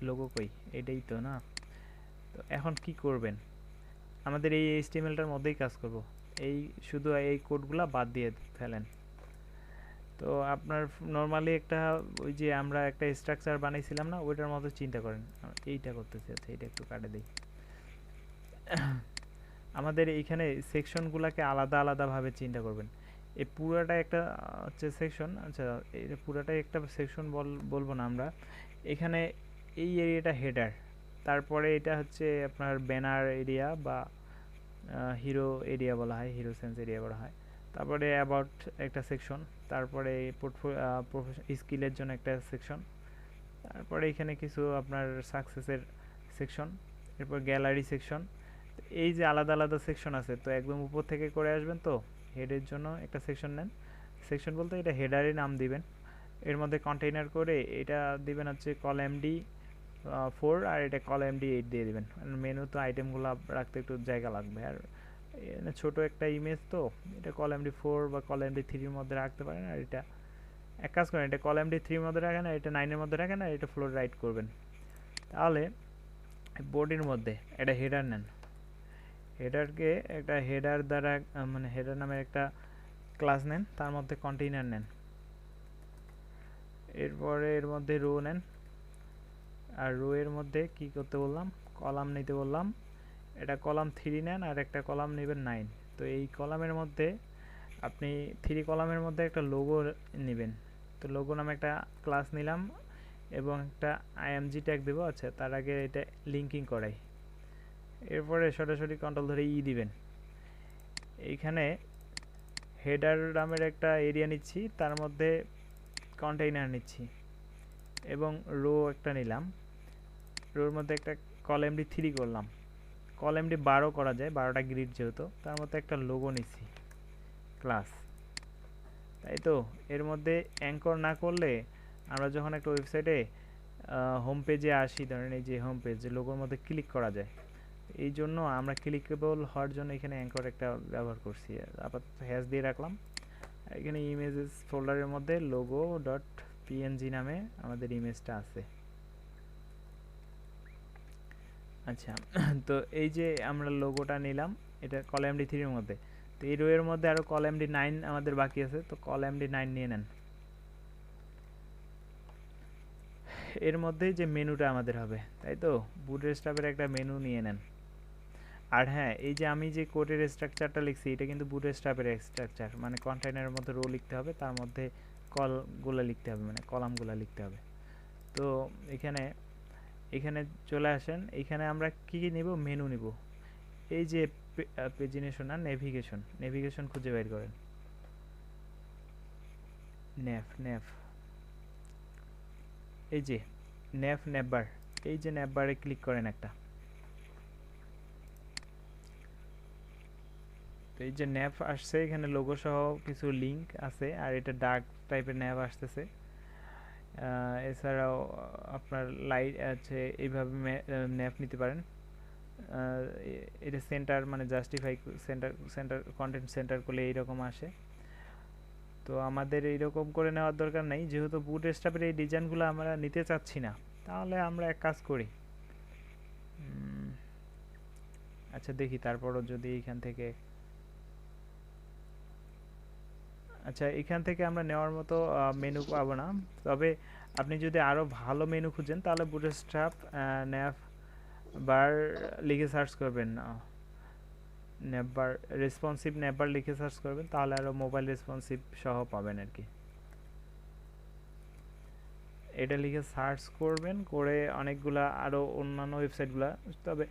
লোগো কই, এটাই তো না? তো এখন কি করবেন, আমাদের এই এইচটিএমএলটার মধ্যেই কাজ করব, এই শুধু এই কোডগুলা বাদ দিয়ে ফেলেন। তো আপনার নরমালি একটা ওই যে আমরা একটা স্ট্রাকচার বানাইছিলাম না, ওইটার মতো চিন্তা করেন। এইটা করতেছি, আচ্ছা এটা একটু কাটে দেই। আমাদের এইখানে সেকশনগুলোকে আলাদা আলাদাভাবে চিন্তা করবেন। এই পুরোটা একটা হচ্ছে সেকশন, আচ্ছা এটা পুরোটাই একটা সেকশন বলবো না আমরা। এখানে এই এরিয়াটা হেডার, তারপরে এটা হচ্ছে আপনার ব্যানার এরিয়া বা হিরো এরিয়া বলা হয়, হিরো সেন্স এরিয়া বলা হয়। তারপরে অ্যাবাউট একটা সেকশন, তারপরে স্কিলের জন্য একটা সেকশন, তারপরে এখানে কিছু আপনার সাকসেসের সেকশন, এরপর গ্যালারি সেকশন। এই যে আলাদা আলাদা সেকশন আছে, তো একদম উপর থেকে করে আসবেন। তো হেডের জন্য একটা সেকশন নেন, সেকশন বলতে এটা হেডারের নাম দিবেন, এর মধ্যে কন্টেইনার করে এটা দিবেন হচ্ছে কল এমডি 4, আর এটা কল এমডি 8 দিয়ে দিবেন। মেনু তো আইটেমগুলো রাখতে একটু জায়গা লাগবে, আর ছোট একটা ইমেজ তো এটা কল এমডি 4 বা কল এমডি 3 এর মধ্যে রাখতে পারেন। আর এটা এক কাজ করেন, এটা কল এমডি 3 এর মধ্যে রাখেন, আর এটা 9 এর মধ্যে রাখেন, আর এটা ফ্লোর রাইট করবেন। তাহলে বডির মধ্যে এটা হেডার নেন, হেডারকে একটা হেডার দ্বারা মানে হেডার নামে একটা ক্লাস নেন, তার মধ্যে কন্টেইনার নেন, এরপরে এর মধ্যে রো নেন, আর রো এর মধ্যে কি করতে বললাম, কলাম নিতে বললাম। এটা কলাম 3 নেন, আর একটা কলাম নেবেন 9। তো এই কলামের মধ্যে আপনি 3 কলামের মধ্যে একটা লোগো নেবেন। তো লোগো নামে একটা ক্লাস নিলাম এবং একটা আইএমজি ট্যাগ দেবো। আচ্ছা, তার আগে এটা লিঙ্কিং করাই, এরপরে সরাসরি কন্ট্রোল ধরে ই দিবেন। এইখানে হেডার নামের একটা এরিয়া নিচ্ছি, তার মধ্যে কন্টেইনার নিচ্ছি এবং রো একটা নিলাম, রোর মধ্যে একটা কল এমডি 3 করলাম, কল এমডি 12 করা যায়, 12টা গ্রিড যেহেতু, তার মধ্যে একটা লোগো নিচ্ছি ক্লাস, তাই তো? এর মধ্যে অ্যাঙ্কর না করলে আমরা যখন একটা ওয়েবসাইটে হোম পেজে আসি, ধরেন এই যে হোম পেজ, যে লোগোর মধ্যে ক্লিক করা যায়, এই জন্য আমরা ক্লিকেবল হওয়ার জন্য এখানে অ্যাঙ্কর একটা ব্যবহার করছি, আপাতত হ্যাশ দিয়ে রাখলাম। এখানে ইমেজেস ফোল্ডারের মধ্যে লোগো ডট পিএনজি নামে আমাদের ইমেজটা আছে। আচ্ছা, তো এই যে আমরা লোগোটা নিলাম, এটা কল এমডি 3 এর মধ্যে, তো এই রো এর মধ্যে আরো কল এমডি 9 আমাদের বাকি আছে, তো কল এমডি 9 নিয়ে নেন। এর মধ্যে যে মেনুটা আমাদের হবে, তাই তো? বুটস্ট্র্যাপের একটা মেনু নিয়ে নেন। আর হ্যাঁ, এই যে আমি যে কোডের স্ট্রাকচারটা লিখছি, এটা কিন্তু বুটস্ট্র্যাপের স্ট্রাকচার, মানে কন্টেইনারের মধ্যে রো লিখতে হবে, তার মধ্যে কলগুলো লিখতে হবে, মানে কলামগুলো লিখতে হবে। তো এখানে চলে আসেন, এখানে আমরা কি নিব, মেনু নিব। এই যে পেজিনেশন আর নেভিগেশন খুঁজে বের করেন। ন্যাভ এই যে ন্যাভবার, এই যে ন্যাভবারে ক্লিক করেন একটা। তো এই যে ন্যাভ আসছে, এখানে লোগো সহ কিছু লিংক আছে, আর এটা ডার্ক টাইপের ন্যাভ আসতেছে। এছাড়াও আপনার লাইট আছে, এইভাবে ন্যাভ নিতে পারেন। এটা সেন্টার মানে জাস্টিফাই সেন্টার কন্টেন্ট সেন্টার করলে এইরকম আসে। তো আমাদের এইরকম করে নেওয়ার দরকার নেই, যেহেতু বুটস্ট্র্যাপের এই ডিজাইনগুলো আমরা নিতে চাচ্ছি না, তাহলে আমরা এক কাজ করি। আচ্ছা দেখি তারপরও যদি এইখান থেকে, আচ্ছা এখান থেকে আমরা নেওয়ার মতো মেনু পাবো না। তবে আপনি যদি আরও ভালো মেনু খুঁজেন তাহলে বুটস্ট্র্যাপ ন্যাভ বার লিখে সার্চ করবেন, ন্যাভবার রেসপন্সিভ ন্যাভবার লিখে সার্চ করবেন, তাহলে আরও মোবাইল রেসপন্সিভ সহ পাবেন আর কি। এটা লিখে সার্চ করবেন, করে অনেকগুলা আরও অন্যান্য ওয়েবসাইটগুলা। তবে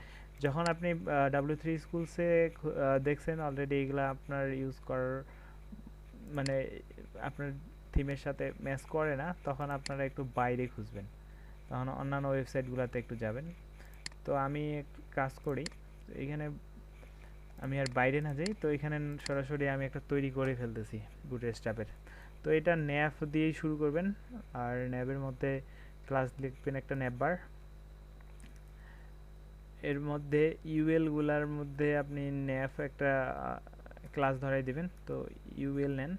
যখন আপনি W3 স্কুলসে দেখছেন অলরেডি, এগুলা আপনার ইউজ করার মানে আপনার থিমের সাথে ম্যাচ করে না, তখন আপনারা একটু বাইরে খুঁজবেন, তখন অন্যান্য ওয়েবসাইটগুলোতে একটু যাবেন। তো আমি একটু কাজ করি, এখানে আমি আর বাইরে না যাই, তো এখানে সরাসরি আমি একটা তৈরি করে ফেলতেছি বুটস্ট্র্যাপের। তো এটা ন্যাভ দিয়েই শুরু করবেন, আর ন্যাভের মধ্যে ক্লাস লিখবেন একটা ন্যাভবার। এর মধ্যে ইউএলগুলার মধ্যে আপনি ন্যাভ একটা ক্লাস ধরাই দিবেন। তো ইউএল নেন,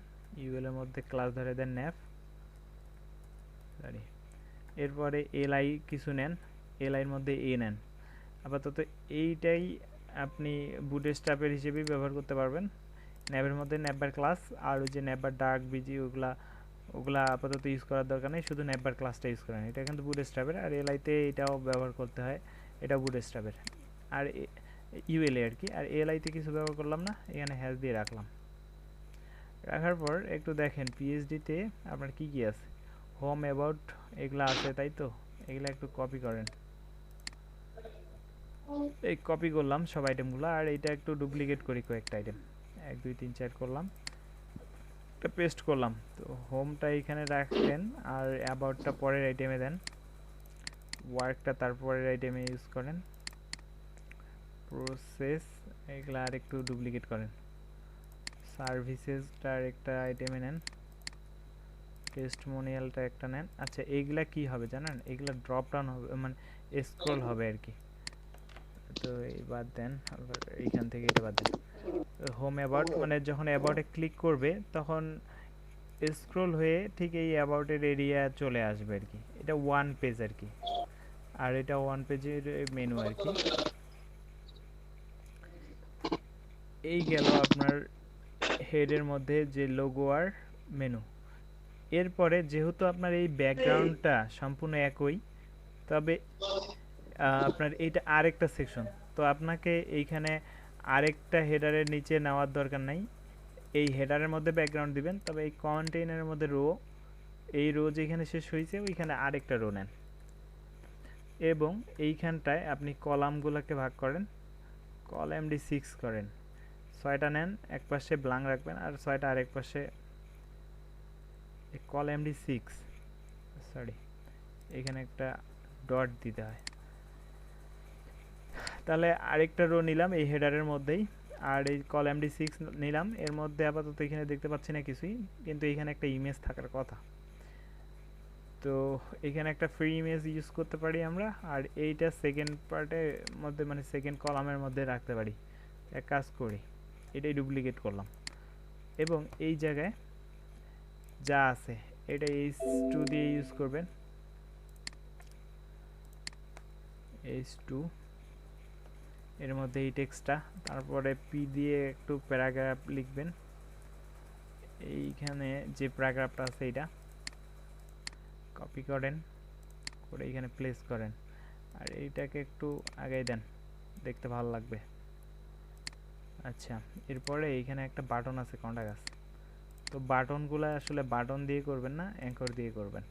ইউএলের মধ্যে ক্লাস ধরে দেন ন্যাভ, সরি। এরপরে এলআই কিছু নেন, এলআইয়ের মধ্যে এ নেন। আপাতত এইটাই আপনি বুটস্ট্র্যাপের হিসেবেই ব্যবহার করতে পারবেন। ন্যাভের মধ্যে ন্যাভবার ক্লাস, আর ওই যে ন্যাভবার ডার্ক বিজি ওগুলা আপাতত ইউজ করার দরকার নেই, শুধু ন্যাভবার ক্লাসটা ইউজ করেন। এটা কিন্তু বুটস্ট্র্যাপের, আর এলআইতে এটাও ব্যবহার করতে হয়, এটা বুটস্ট্র্যাপের। আর ইউএলএ আর কি, আর এলআইতে কিছু ব্যবহার করলাম না, এখানে হ্যাশ দিয়ে রাখলাম। রাখার পর একটু দেখেন পিএইচডিতে আপনার কি কি আছে, হোম অ্যাবাউট এগুলা আছে, তাই তো এগুলা একটু কপি করেন। এই কপি করলাম সব আইটেমগুলো, আর এইটা একটু ডুপ্লিকেট করি কয়েকটা আইটেম, 1 2 3 4 করলাম, এটা পেস্ট করলাম। তো হোমটা এখানে রাখেন, আর অ্যাবাউটটা পরের আইটেমে দেন, ওয়ার্কটা তারপরের আইটেমে ইউজ করেন, প্রসেস এগুলা আর একটু ডুপ্লিকেট করেন, সার্ভিসেসটা আর একটা আইটেমে নেন, টেস্টিমোনিয়ালটা একটা নেন। আচ্ছা এইগুলা কি হবে জানেন, এগুলা ড্রপ ডাউন হবে, মানে স্ক্রল হবে আর কি। তো এই বাদ দেন, আবার এইখান থেকে এটা বাদ দেন। হোম অ্যাবাউট মানে যখন অ্যাবাউটে ক্লিক করবে তখন স্ক্রল হয়ে ঠিক এই অ্যাবাউটের এরিয়া চলে আসবে আর কি। এটা ওয়ান পেজ আর কি, আর এটা ওয়ান পেজের মেনু আর কি। এই গেল আপনার হেডের মধ্যে যে লোগো আর মেনু। এরপরে যেহেতু আপনার এই ব্যাকগ্রাউন্ডটা সম্পূর্ণ একই, তবে আপনার এইটা আরেকটা সেকশন, তো আপনাকে এইখানে আরেকটা হেডারের নিচে নেওয়ার দরকার নাই। এই হেডারের মধ্যে ব্যাকগ্রাউন্ড দিবেন, তবে এই কন্টেইনারের মধ্যে রো, এই রো যেখানে শেষ হয়েছে ওইখানে আরেকটা রো নেন, এবং এইখানটায় আপনি কলামগুলোকে ভাগ করেন, কলাম D6 করেন, 6টা নেন, এক পাশে ব্ল্যাঙ্ক রাখবেন আর 6টা আরেক পাশে। কলাম D6 সরি, এখানে একটা ডট দিতে হয়। তাহলে আরেকটা রো নিলাম এই হেডারের মধ্যেই, আর এই কলাম D6 নিলাম, এর মধ্যে আপাতত এখানে দেখতে পাচ্ছি না কিছুই, কিন্তু এখানে একটা ইমেজ থাকার কথা। তো এখানে একটা ফ্রি ইমেজ ইউজ করতে পারি আমরা, আর এইটা সেকেন্ড পার্টের মধ্যে মানে সেকেন্ড কলামের মধ্যে রাখতে পারি। এক কাজ করি, এটাই ডুপ্লিকেট করলাম, এবং এই জায়গায় যা আছে এটা H2 দিয়ে ইউজ করবেন, H2, এর মধ্যে এই টেক্সটটা, তারপরে পি দিয়ে একটু প্যারাগ্রাফ লিখবেন, এইখানে যে প্যারাগ্রাফটা আছে এইটা কপি করেন, করে এইখানে প্লেস করেন, আর এইটাকে একটু আগাই দেন, দেখতে ভালো লাগবে। আচ্ছা এরপরে এইখানে একটা বাটন আছে কন্টাক্ট আছে, তো বাটনগুলো আসলে বাটন দিয়ে করবেন না, অ্যাঙ্কর দিয়ে করবেন।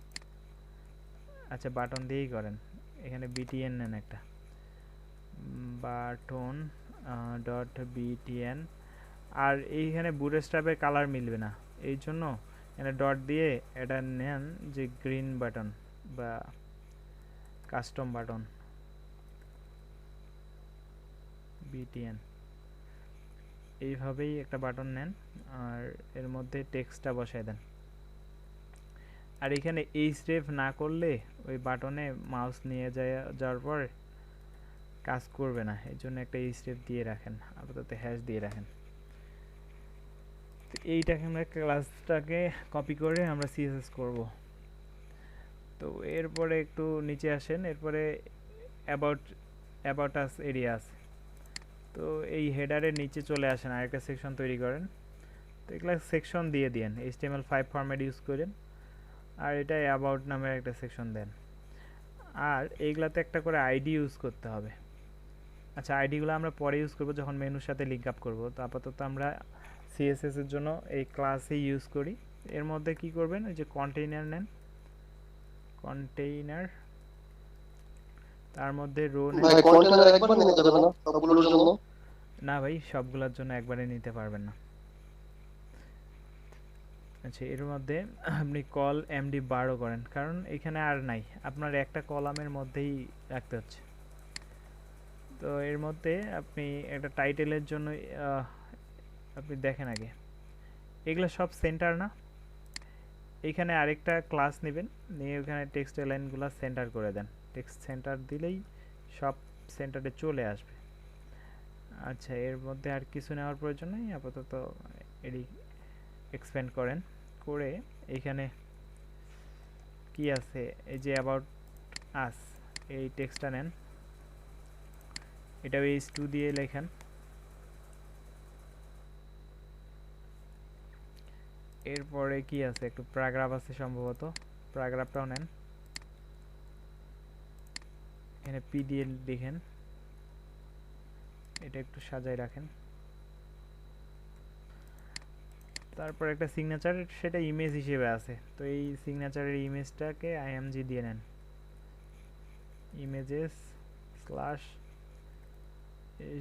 আচ্ছা বাটন দিয়েই করেন, এখানে BTN নেন একটা বাটন, .btn। আর এইখানে বুটস্ট্র্যাপের কালার মিলবে না, এই জন্য এখানে ডট দিয়ে এটা নেন যে গ্রিন বাটন বা কাস্টম বাটন btn, এইভাবেই একটা বাটন নেন আর এর মধ্যে টেক্সটটা বসায় দেন। আর এখানে এই স্টেপ না করলে ওই বাটনে মাউস নিয়ে যাওয়ার পর কাজ করবে না, এর জন্য একটা এই স্টেপ দিয়ে রাখেন, আপাতত হ্যাশ দিয়ে রাখেন। তো এইটাকে আমরা ক্লাসটাকে কপি করে আমরা সিএসএস করব। তো এরপরে একটু নিচে আসেন, এরপরে অ্যাবাউট আস এরিয়া আছে। তো এই হেডারের নিচে চলে আসেন, আরেকটা সেকশন তৈরি করেন। তো এগুলো সেকশন দিয়ে দিন, HTML5 ফরম্যাট ইউজ করেন, আর এটা অ্যাবাউট নামের একটা সেকশন দেন। আর এইগুলাতে একটা করে আইডি ইউজ করতে হবে। আচ্ছা, আইডিগুলো আমরা পরে ইউজ করব যখন মেনুর সাথে লিঙ্ক আপ করব। তো আপাতত আমরা সিএসএস এর জন্য এই ক্লাসে ইউজ করি। এর মধ্যে কি করবেন, ওই যে কন্টেইনার নেন, কন্টেইনার, তার মধ্যে রো নেন। ভাই কন্টেনার একবার নিতে যাবে না সবগুলোর জন্য? না ভাই, সবগুলোর জন্য একবারে নিতে পারবেন না। আচ্ছা, এর মধ্যে আপনি কল এমডি 12 করেন, কারণ এখানে আর নাই, আপনার একটা কলামের মধ্যেই রাখতে হচ্ছে। তো এর মধ্যে আপনি একটা টাইটেলের জন্য আপনি দেখেন আগে, এগুলো সব সেন্টার না। এইখানে আরেকটা ক্লাস নেবেন, নিয়ে ওখানে টেক্সট লাইনগুলো সেন্টার করে দেন। টেক্সট সেন্টার দিলেই সব সেন্টারে চলে আসবে। আচ্ছা, এর মধ্যে আর কিছু নেওয়ার প্রয়োজন নেই, আপাতত এটি এক্সপ্যান্ড করেন, করে এইখানে কি আছে, এই যে অ্যাবাউট আস, এই টেক্সটটা নেন, এটা H2 দিয়ে লেখেন। এরপরে কি আছে, একটু প্যারাগ্রাফ আছে সম্ভবত, প্যারাগ্রাফটাও নেন, এখানে পি দিয়ে লিখেন, এটা একটু সাজাই রাখেন। তারপর একটা সিগনেচার, সেটা ইমেজ হিসেবে আছে, তো এই সিগনেচারের ইমেজটাকে img দিয়ে নেন, ইমেজেস স্ল্যাশ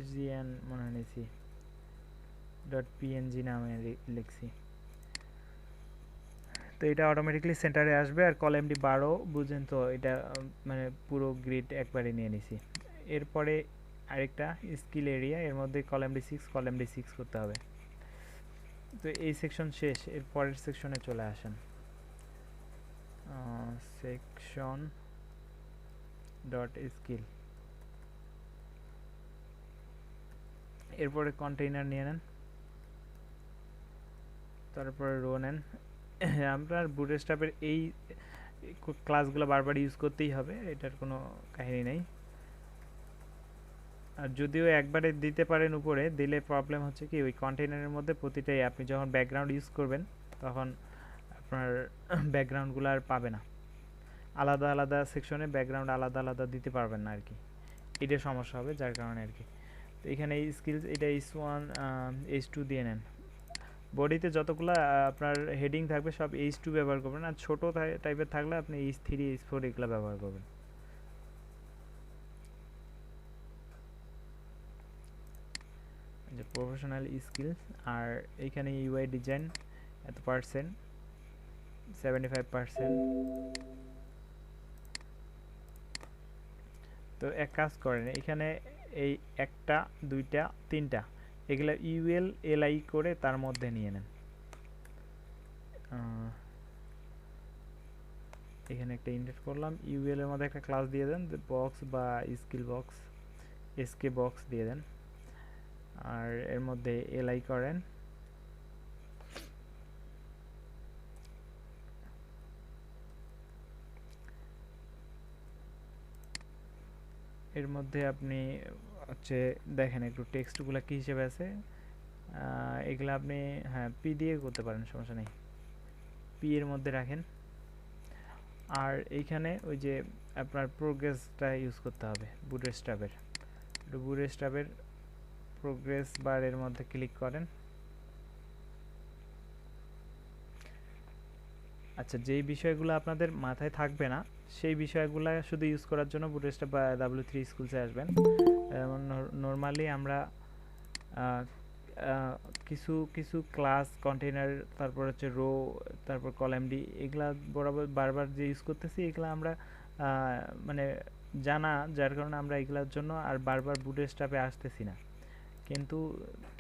sgn মনে হয় নিছি, .png নামে লিখছি। তো এটা অটোমেটিকলি সেন্টারে আসবে। আর কলামটি 12 বুঝেন তো, এটা মানে পুরো গ্রিড একবারে নিয়ে নিছি। এরপরে আরেকটা স্কিল এরিয়া, এর মধ্যে কলামটি 6 করতে হবে। তো এই সেকশন শেষ, এর পরের সেকশনে চলে আসেন, সেকশন ডট স্কিল। এরপরে কন্টেইনার নিয়ে নেন, তারপরে রো নেন। আপনার বুটস্ট্র্যাপের এই ক্লাসগুলো বারবার ইউজ করতেই হবে, এটার কোনো কাহিনী নেই। আর যদিও একবারে দিতে পারেন উপরে, দিলে প্রবলেম হচ্ছে কি, ওই কন্টেইনারের মধ্যে প্রতিটাই আপনি যখন ব্যাকগ্রাউন্ড ইউজ করবেন তখন আপনার ব্যাকগ্রাউন্ডগুলো আর পাবে না, আলাদা আলাদা সেকশনে ব্যাকগ্রাউন্ড আলাদা আলাদা দিতে পারবেন না আর কি, এটা সমস্যা হবে, যার কারণে আর কি। তো এখানে এই স্কিলস, এটা H1 H2 দিয়ে নেন। বডিতে যতগুলো আপনার হেডিং থাকবে সব H2 ব্যবহার করবেন, আর ছোট টাইপের থাকলে আপনি H3 H4 এগুলো ব্যবহার করবেন। যে প্রফেশনাল স্কিলস, আর এইখানে ইউআই ডিজাইন এত পার্সেন্ট, 75%। তো এক কাজ করেন, এখানে এই একটা, দুইটা, তিনটা, এগুলো ইউএল এলআই করে তার মধ্যে নিয়ে নেন। এখানে একটা ইনডেট করলাম, ইউএল এর মধ্যে একটা ক্লাস দিয়ে দেন, বক্স বা স্কিল বক্স, এসকে বক্স দিয়ে দেন, আর এর মধ্যে এলআই করেন। এর মধ্যে আপনি হচ্ছে দেখেন একটু টেক্সটগুলো কি হিসেবে আছে, এগুলো আপনি হ্যাঁ পি দিয়ে করতে পারেন, সমস্যা নেই, পি এর মধ্যে রাখেন। আর এইখানে ওই যে আপনার প্রোগ্রেসটা ইউজ করতে হবে, বুটস্ট্র্যাপের, বুটস্ট্র্যাপের প্রোগ্রেস বারের মধ্যে ক্লিক করেন। আচ্ছা, যেই বিষয়গুলো আপনাদের মাথায় থাকবে না সেই বিষয়গুলো শুধু ইউজ করার জন্য বুটস্ট্র্যাপ বা W3 স্কুলসে আসবেন। নরমালি আমরা আহ, আহ, কিছু কিছু ক্লাস কন্টেইনার, তারপর হচ্ছে রো, তারপর কলামডি, এগুলা বরাবর বারবার যে ইউজ করতেছি, এগুলা আমরা মানে জানা, যার কারণে আমরা এগুলার জন্য আর বারবার বুটস্ট্র্যাপে আসতেছি না। কিন্তু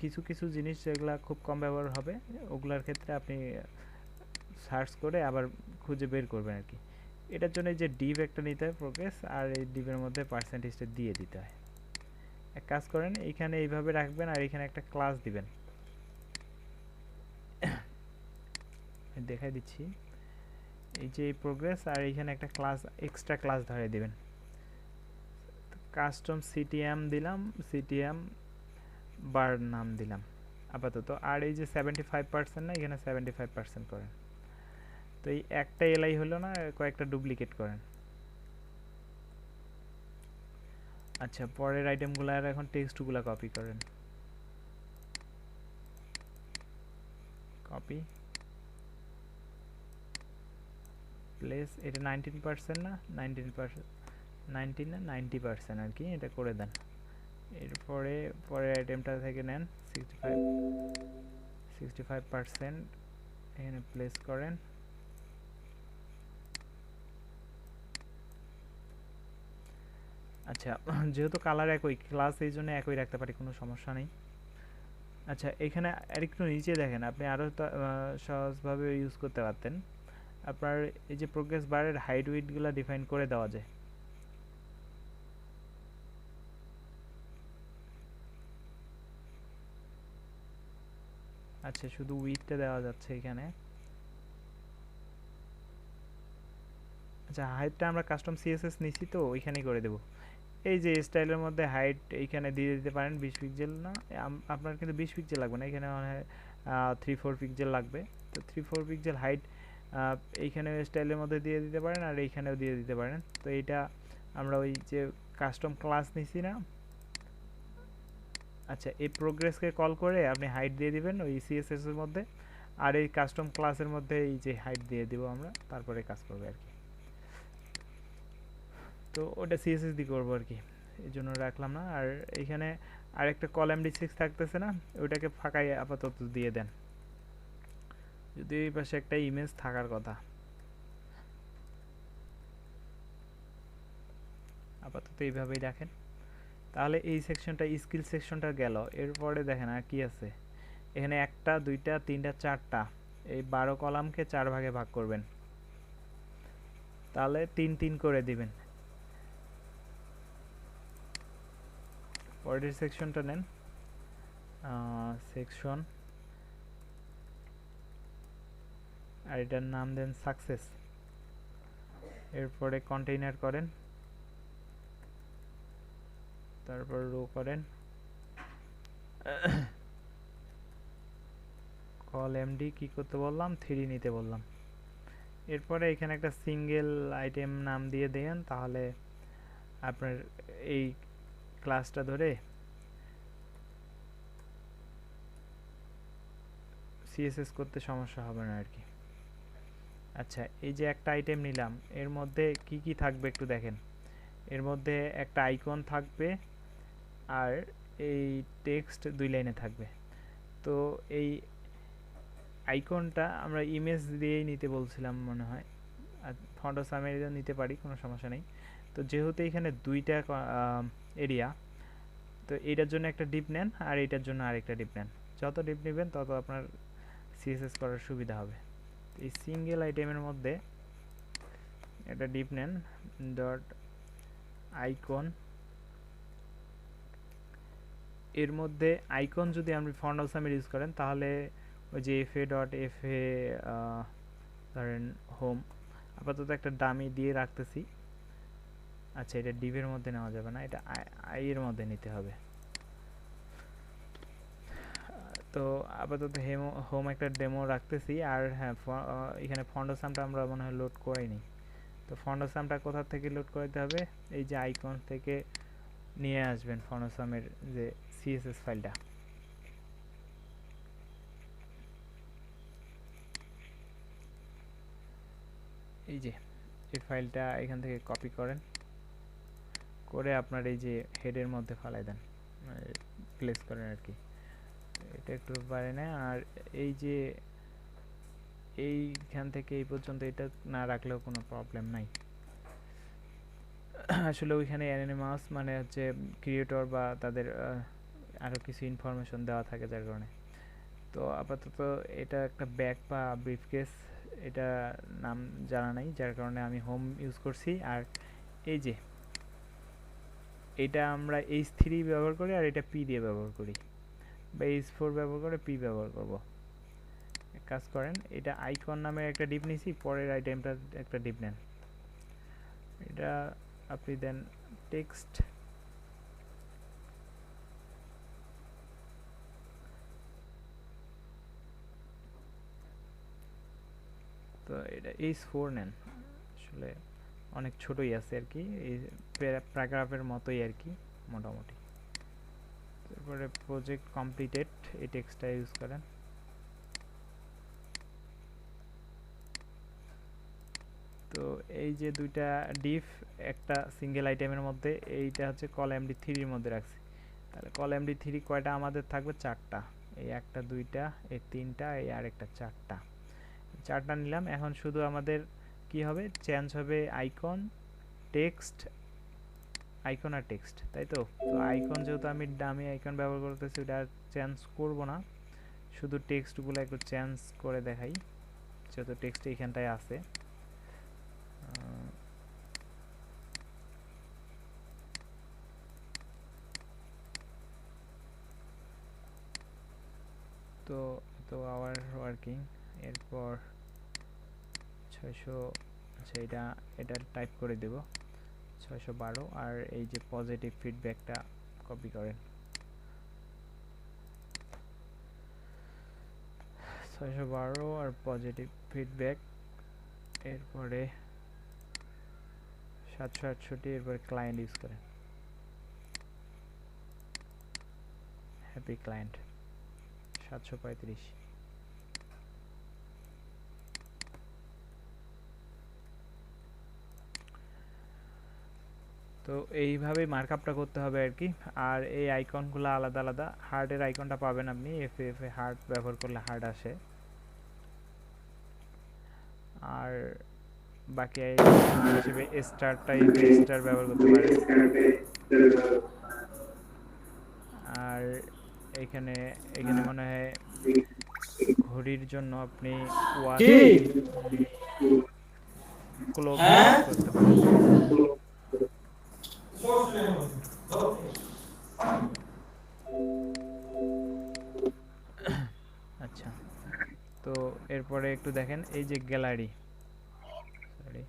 কিছু কিছু জিনিস যেগুলা খুব কম ব্যবহার হবে, ওগুলার ক্ষেত্রে আপনি সার্চ করে আবার খুঁজে বের করবেন আর কি। এটার জন্য এই যে ডিভ একটা নিতে হয় প্রোগ্রেস, আর এই ডিভের মধ্যে পার্সেন্টেজটা দিয়ে দিতে হয়। এক কাজ করেন, এইখানে এইভাবে রাখবেন আর এখানে একটা ক্লাস দিবেন। দেখাই দিচ্ছি, এই যে প্রোগ্রেস আর এইখানে একটা ক্লাস, এক্সট্রা ক্লাস ধরে দিবেন। কাস্টম সিটিএম দিলাম, সিটিএম বার নাম দিলাম আপাতত। আর এই যে 75% না, এখানে 75% করেন। তো এই একটা এলআই হলো না, কয়েকটা ডুপ্লিকেট করেন। আচ্ছা, পরের আইটেমগুলো আর এখন টেক্সটগুলো কপি করেন। কপি প্লেস, এটা 19% না, 19%, 19 না 90% আর কি, এটা করে দেন। এরপরে পরের আইটেমটা থেকে নেন 65%, এখানে প্লেস করেন। আচ্ছা, যেহেতু কালার একই, ক্লাস এই জন্য একই রাখতে পারি, কোনো সমস্যা নেই। আচ্ছা, এখানে আরেকটু নিচে দেখেন, আপনি আরও সহজভাবে ইউজ করতে পারতেন। আপনার এই যে প্রোগ্রেস বারের হাইট উইডগুলো ডিফাইন করে দেওয়া যায়। আচ্ছা, শুধু উইডটা দেওয়া যাচ্ছে এখানে। আচ্ছা, হাইটটা আমরা কাস্টম সিএসএস নিছি তো ওইখানেই করে দেব। এই যে স্টাইলের মধ্যে হাইট এইখানে দিয়ে দিতে পারেন 20 পিক্সেল না, আপনার কিন্তু 20 পিক্সেল লাগবে না, এখানে মনে হয় 3-4 পিক্সেল লাগবে। তো 3-4 পিক্সেল হাইট এইখানে স্টাইলের মধ্যে দিয়ে দিতে পারেন, আর এইখানেও দিয়ে দিতে পারেন। তো এইটা আমরা ওই যে কাস্টম ক্লাস নিছি না, আচ্ছা, এই প্রোগ্রেসকে কল করে আপনি হাইট দিয়ে দিবেন ওই সিএসএস এর মধ্যে, আর এই কাস্টম ক্লাসের মধ্যে এই যে হাইট দিয়ে দিব আমরা, তারপরে কাজ করবে আর কি। তো ওটা সিএসএস দিয়ে করবো আর কি, এই জন্য রাখলাম না। আর এখানে আরেকটা কলাম ডি6 থাকতেছে না, ওইটাকে ফাঁকাই আপাতত দিয়ে দেন, যদি এই পাশে একটা ইমেজ থাকার কথা। আপাতত এইভাবেই রাখেন। তাহলে এই সেকশনটা, স্কিল সেকশনটা গেল। এরপরে দেখেন আর কি আছে এখানে, 1টা 2টা 3টা 4টা, এই 12 কলামকে 4 ভাগে ভাগ করবেন, তাহলে 3-3 করে দিবেন। পরের সেকশনটা নেন, সেকশন, আর এটার নাম দেন সাকসেস। এরপরে কন্টেইনার করেন, তারপর রো করেন, কল এমডি কি করতে বললাম, 3 নিতে বললাম। এরপরে এখানে একটা সিঙ্গেল আইটেম নাম দিয়ে দেন, তাহলে আপনার এই ক্লাসটা ধরে সিএসএস করতে সমস্যা হবে না আর কি। আচ্ছা, এই যে একটা আইটেম নিলাম, এর মধ্যে কি কি থাকবে একটু দেখেন। এর মধ্যে একটা আইকন থাকবে, আর এই টেক্সট 2 লাইনে থাকবে। তো এই আইকনটা আমরা ইমেজ দিয়েই নিতে বলছিলাম মনে হয়, আর ফন্ট সামারিও নিতে পারি, কোনো সমস্যা নেই। তো যেহেতু এখানে 2টা এরিয়া, তো এইটার জন্য একটা ডিপ নেন, আর এইটার জন্য আরেকটা ডিপ নেন। যত ডিপ নেবেন তত আপনার সিএসএস করার সুবিধা হবে। এই সিঙ্গেল আইটেমের মধ্যে একটা ডিপ নেন, ডট আইকন। এর মধ্যে আইকন যদি আপনি ফন্ট সামির ইউজ করেন, তাহলে ওই যে এফএ ডট এফএ, ধরেন হোম, আপাতত একটা ডামি দিয়ে রাখতেছি। আচ্ছা, এটা ডিভের মধ্যে নেওয়া যাবে না, এটা আই এর মধ্যে নিতে হবে। তো আপাতত হোম একটা ডেমো রাখতেছি। আর হ্যাঁ, এখানে ফন্ডোসামটা আমরা মনে হয় লোড করাইনি। তো ফন্ডোসামটা কোথা থেকে লোড করতে হবে, এই যে আইকন থেকে নিয়ে আসবেন ফন্ডোসামের যে সিএসএস ফাইলটা। এই যে এই ফাইলটা এখান থেকে কপি করেন, করে আপনার এই যে হেডের মধ্যে ফালাই দেন, প্লেস করেন আর কি। এটা একটু পারি না। আর এই যে এইখান থেকে এই পর্যন্ত এটা না রাখলেও কোনো প্রবলেম নাই। আসলে ওইখানে অ্যানিমাস মানে হচ্ছে ক্রিয়েটর বা তাদের আরও কিছু ইনফরমেশন দেওয়া থাকে যার কারণে। তো আপাতত এটা একটা ব্যাগ বা ব্রিফকেস, এটা নাম জানা নাই যার কারণে আমি হোম ইউজ করছি। আর এই যে এটা আমরা H3 ব্যবহার করি আর এটা P দিয়ে ব্যবহার করি, বা H4 ব্যবহার করে P ব্যবহার করব। এক কাজ করেন, এটা আইকন নামের একটা ডিপ নিছি, পরের আইটেমটা একটা ডিপ নেন। এটা আপনি দেন টেক্সট, তো এটা H4 নেন। আসলে অনেক ছোটই আছে আর কি, এই প্যারাগ্রাফের মতোই আর কি মোটামুটি। তারপরে প্রজেক্ট কমপ্লিটেড, এই টেক্সটটা ইউজ করেন। তো এই যে দুইটা ডিফ একটা সিঙ্গেল আইটেমের মধ্যে, এইটা হচ্ছে কল md3 এর মধ্যে রাখছি। তাহলে কল md3 কয়টা আমাদের থাকবে? 4টা। এই একটা, দুইটা, এই তিনটা, এই আরেকটা, 4টা। 4টা নিলাম। এখন শুধু আমাদের কি হবে? চেঞ্জ হবে আইকন, টেক্সট, আইকন আর টেক্সট, তাই তো? তো আইকন যেহেতু আমি ডামি আইকন ব্যবহার করতেছি, ওটা চেঞ্জ করব না, শুধু টেক্সটগুলো একটু চেঞ্জ করে দেখাই, যেহেতু টেক্সট এইখানটায় আছে। তো তো আওয়ার ওয়ার্কিং, এরপর 600, আচ্ছা এটা টাইপ করে দেব 612। আর এই যে পজিটিভ ফিডব্যাকটা কপি করেন, 612 আর পজিটিভ ফিডব্যাক, এরপরে 768, এরপরে ক্লায়েন্ট ইউজ করেন, হ্যাপি ক্লায়েন্ট 735। তো এইভাবেই মার্কআপটা করতে হবে আর কি। আর এই আইকনগুলো আলাদা আলাদা, হার্টের আইকনটা পাবেন আপনি এফএফ এ, হার্ট ব্যবহার করলে হার্ট আসে। আর বাকি হিসেবে স্টারটাই স্টার ব্যবহার করতে পারেন। আর এখানে এখানে মনে হয় ঘড়ির জন্য আপনি ওয়াচ ক্লক ইউজ করতে পারেন। আচ্ছা, তো এরপরে একটু দেখেন এই যে গ্যালারি, সরি,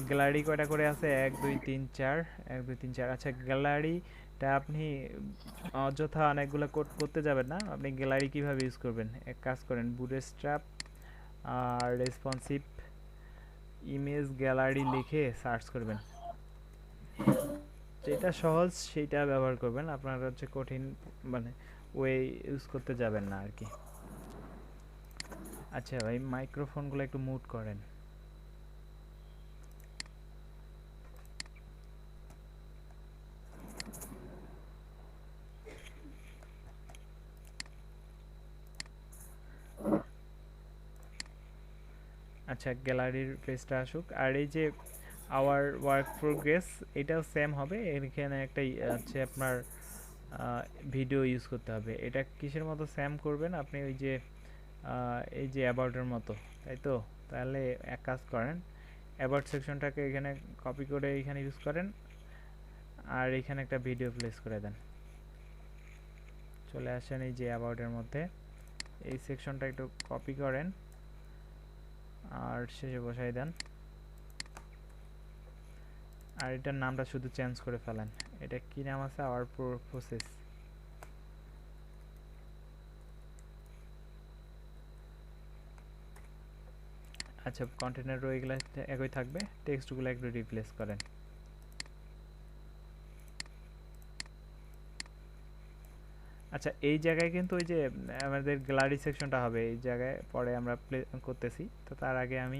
গ্যালারি কয়টা করে আছে? 1 2 3 4, 1 2 3 4। আচ্ছা, গ্যালারিটা আপনি অযথা অনেকগুলো কোড করতে যাবেন না। আপনি গ্যালারি কিভাবে ইউজ করবেন? এক কাজ করেন, বুটস্ট্র্যাপ আর রেসপন্সিভ ইমেজ গ্যালারি লিখে সার্চ করবেন, যেটা সহজ সেইটা ব্যবহার করবেন। আপনারা হচ্ছে কঠিন মানে ওয়ে ইউজ করতে যাবেন না আর কি। আচ্ছা ভাই, মাইক্রোফোনগুলো একটু মিউট করেন। আচ্ছা, গ্যালারির পেজটা আসুক। আর এই যে আওয়ার ওয়ার্ক প্রোগ্রেস, এটাও সেম হবে। এখানে একটা হচ্ছে আপনার ভিডিও ইউজ করতে হবে। এটা কিসের মতো সেম করবেন আপনি? ওই যে এই যে অ্যাবাউটের মতো, তাই তো? তাহলে এক কাজ করেন, অ্যাবাউট সেকশনটাকে এখানে কপি করে এখানে ইউজ করেন, আর এখানে একটা ভিডিও প্লেস করে দেন। চলে আসেন এই যে অ্যাবাউটের মধ্যে, এই সেকশনটা একটু কপি করেন আর শেষে বসাই দেন। আর এটার নামটা শুধু চেঞ্জ করে ফেলেন। এটা কি নাম আছে? Our process. আচ্ছা, কন্টেনার রো এগুলো একই থাকবে, টেক্সটগুলো একটু রিপ্লেস করেন। আচ্ছা, এই জায়গায় কিন্তু ওই যে আমাদের গ্যালারি সেকশনটা হবে, এই জায়গায় পরে আমরা প্লে করতেছি। তো তার আগে আমি